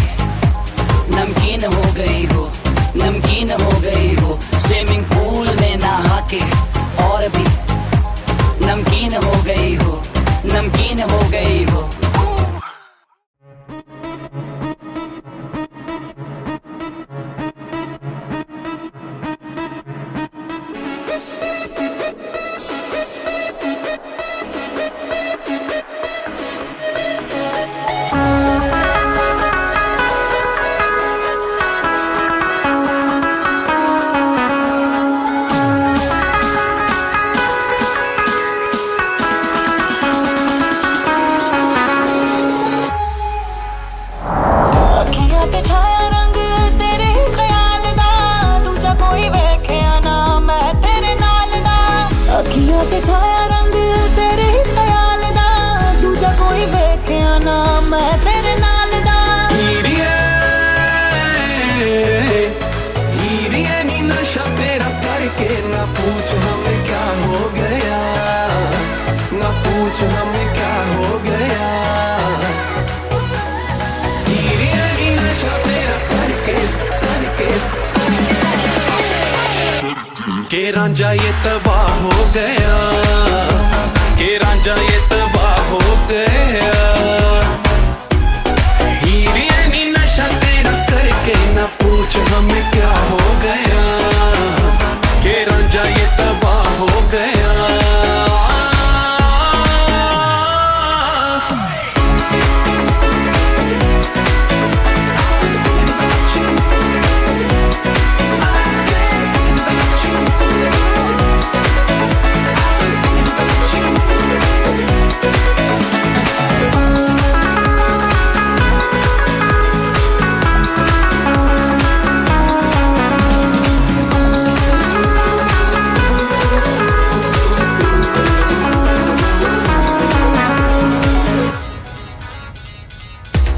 पूछ हमें क्या हो गया। हीरे नशा तेरा करके के रांझा ये तबाह हो गया, के रांझा ये तबाह हो गया। हीरे नशा तेरा करके ना पूछ हमें क्या हो गया, के रांझा ये तबाह हो गया।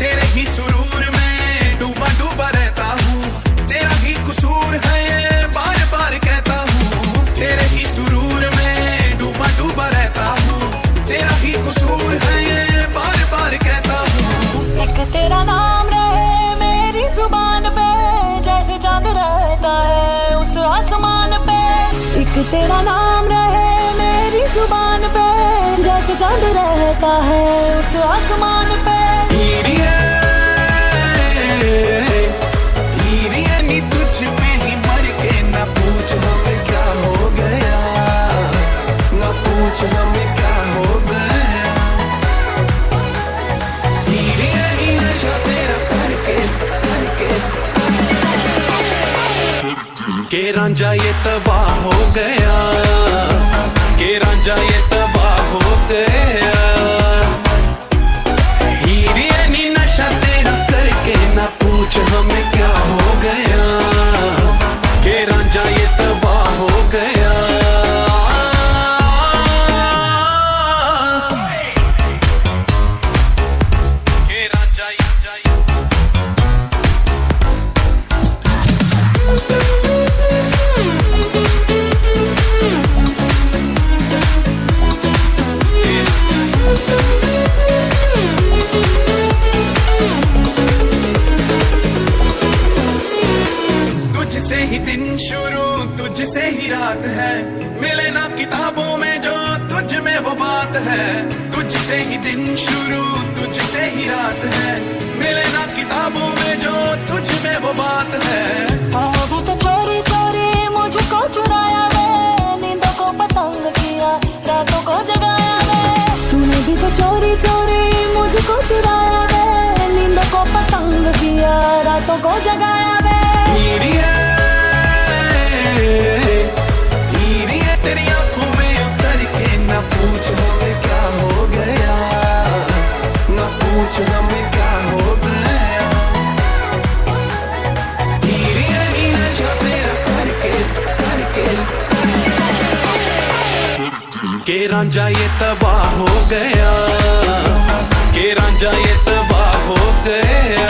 तेरे ही सुरूर में डूबा डूबा रहता हूँ, तेरा ही कसूर है ये बार बार कहता हूँ। तेरे ही सुरूर में डूबा डूबा रहता हूँ, तेरा ही कसूर है ये बार बार कहता हूँ। एक तेरा नाम रहे मेरी जुबान पे, जैसे चांद रहता है उस आसमान पे। एक तेरा नाम रहे मेरी जुबान पे, जैसे चांद रहता है उस आसमान पे। हीरे नी तुझ पे ही मर के ना पूछ हमें क्या हो गया, ना पूछ हमें क्या हो गया। हीरे नशा तेरा करके के रांझा ये तबाह हो गया, के रांझा ये तबाह हो गया। हीरे नशा तेरा करके ना पूछ हमें क्या हो गया, के रांझा ये तबाह हो गया। के रांझा ये तुझसे ही दिन शुरू तुझसे ही रात है, मिले ना किताबों में जो तुझ में वो बात है। तुझसे ही दिन शुरू तुझसे ही रात है, मिले ना किताबों में जो तुझ में वो बात है। भी तो चोरी चोरी मुझको चुराया वे, नींदों को पतंग किया रातों को जगाया वे। तूने भी तो चोरी चोरी मुझको चुराया वे, नींदों को पतंग किया रातों को जगाया वे। हीरे तेरी आंखों में उतर के ना पूछ हमें क्या हो गया, ना पूछ हमें क्या हो गया। हीरे नशा तेरा करके के रांझा ये तबाह हो गया, के रांझा ये तबाह हो गया।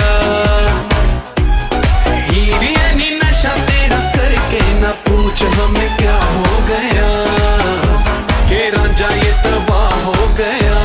हीरे नशा तेरा करके ना पूछ हमें क्या हो गया, के रांझा ये तबाह हो गया।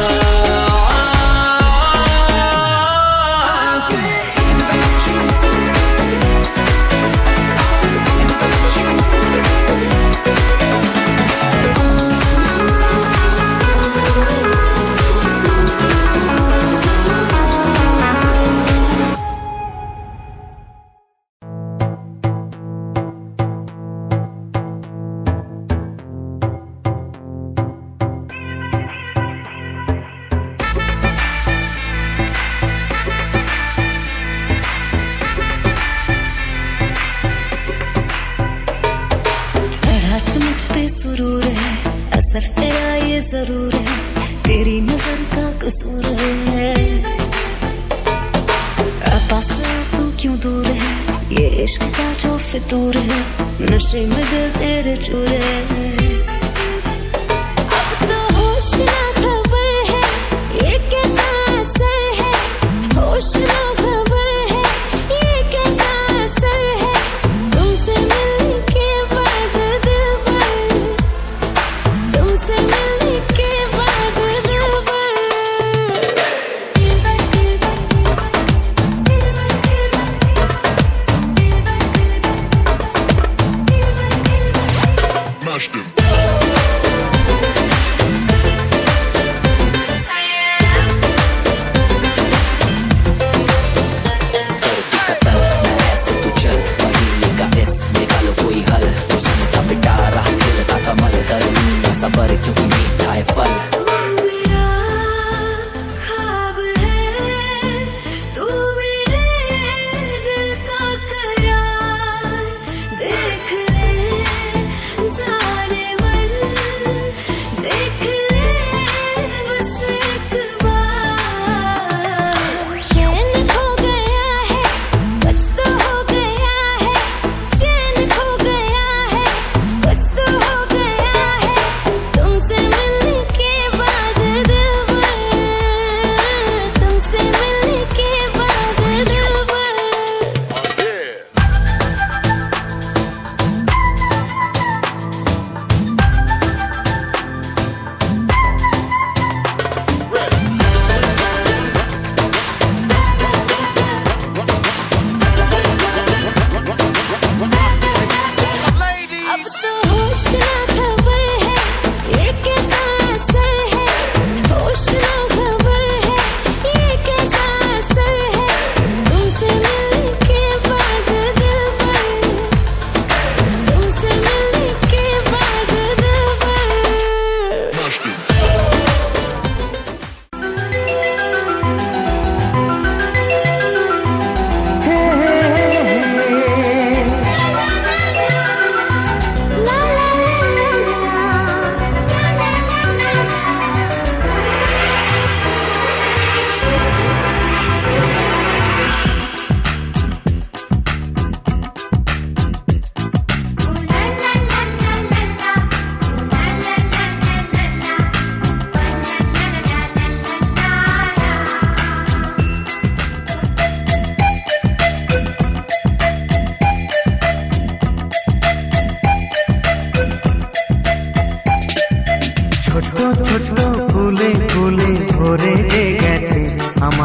सुरूर है, असर तेरा ये जरूर है, तेरी नजर का कसूर है। पास तू क्यों दूर है, ये इश्क का जो फितूर है, नशे में दिल तेरे चूर है। अब तो होश ना खबर है, ये कैसा असर है, होश ना खबर है, ये कैसा असर है। तुमसे मिलने के बाद दिल भर, तुमसे मिलने के बाद दिल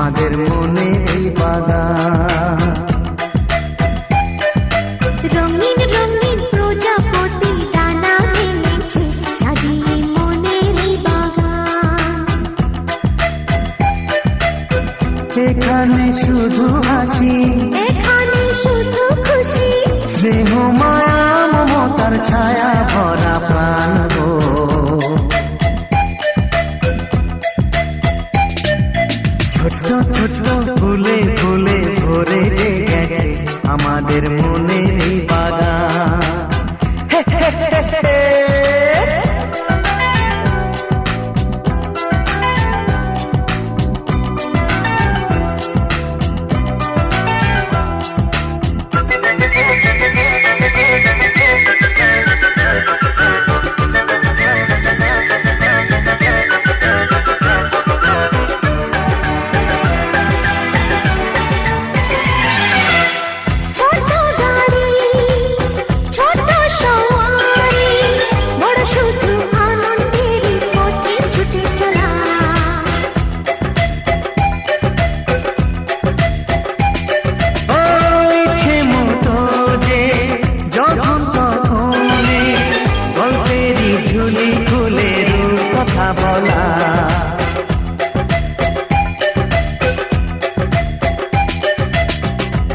আমাদের মনে এই বাগান। রঙিন রঙিন প্রজাপতি ডানা মেলেছে সাজিয়ে মনের এই বাগান। এখানে শুধু হাসি, এখানে শুধু খুশি, স্নেহ মায়া মমতার ছায়া ভরা প্রাণ গো। ছোট ছোট ফুলে ফুলে ভরে যে গেছে আমাদের মনের এই বাগান। ছোট গাড়ি ছোট সওয়ারি, বড় শুধু আনন্দের পথে ছুটে চলা। ইচ্ছে মতো যে যখন তখনই গল্পেরই ঝুলি খুলে রূপ কথা বলা।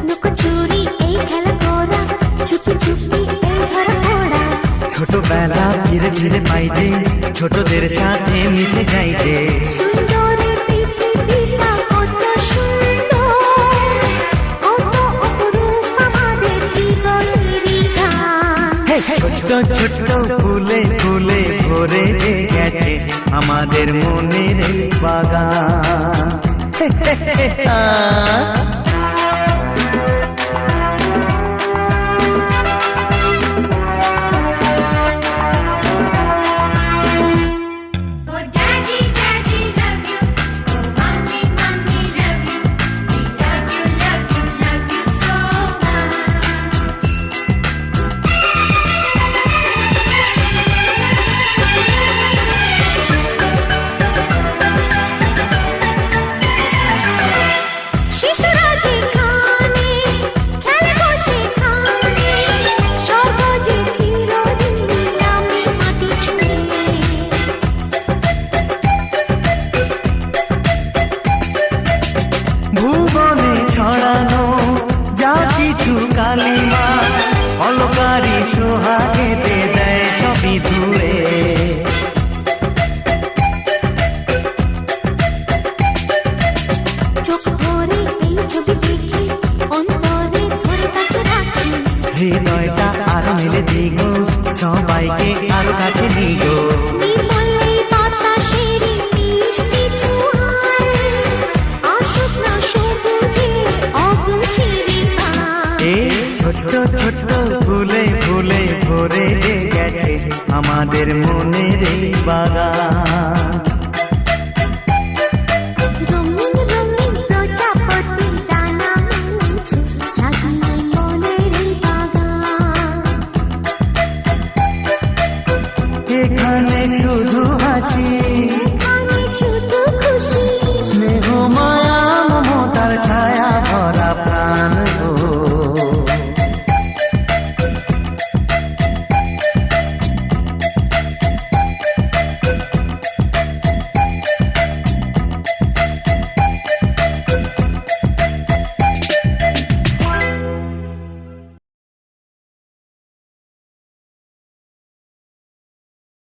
লুকোচুরি এই খেলা করা, চুপি চুপি এই ধরা পড়া। ছোটবেলা ধীরে ধীরে পাইতে ছোটদের সাথে মিশে যাইতে। সুন্দরী পৃথিবীটা কত সুন্দর, কত অপরূপ আমাদের জীবনেরই গান। ছোট ছোট ফুলে ফুলে ভরে যে গেছে আমাদের মনের এই বাগান। Oh daddy, daddy love you. Oh mommy, mommy love you. We love you, love you, love you so much. শিশুরা যেখানে খেলবো সেখানে, সহজে চিরদিন নামে মাটি ছুঁয়ে। ভুবনে ছড়ানো যা কিছু কালিমা অলকারি সোহাগেতে দেয় সবই ধুয়ে। চোখ ভরে এই ছবি দেখি, অন্তরে ধরে তাকে রাখি। হৃদয়টা আর মেলে দিগো সবাইকে আরো কাছে দিগো। নির্মল এই বাতাসেরই মিষ্টি ছোঁয়ায়, আসুক না সবুজে অগুছিরি গান। এই ছোট ছোট ফুলে ফুলে ভরে যে গেছে আমাদের মনের এই বাগান।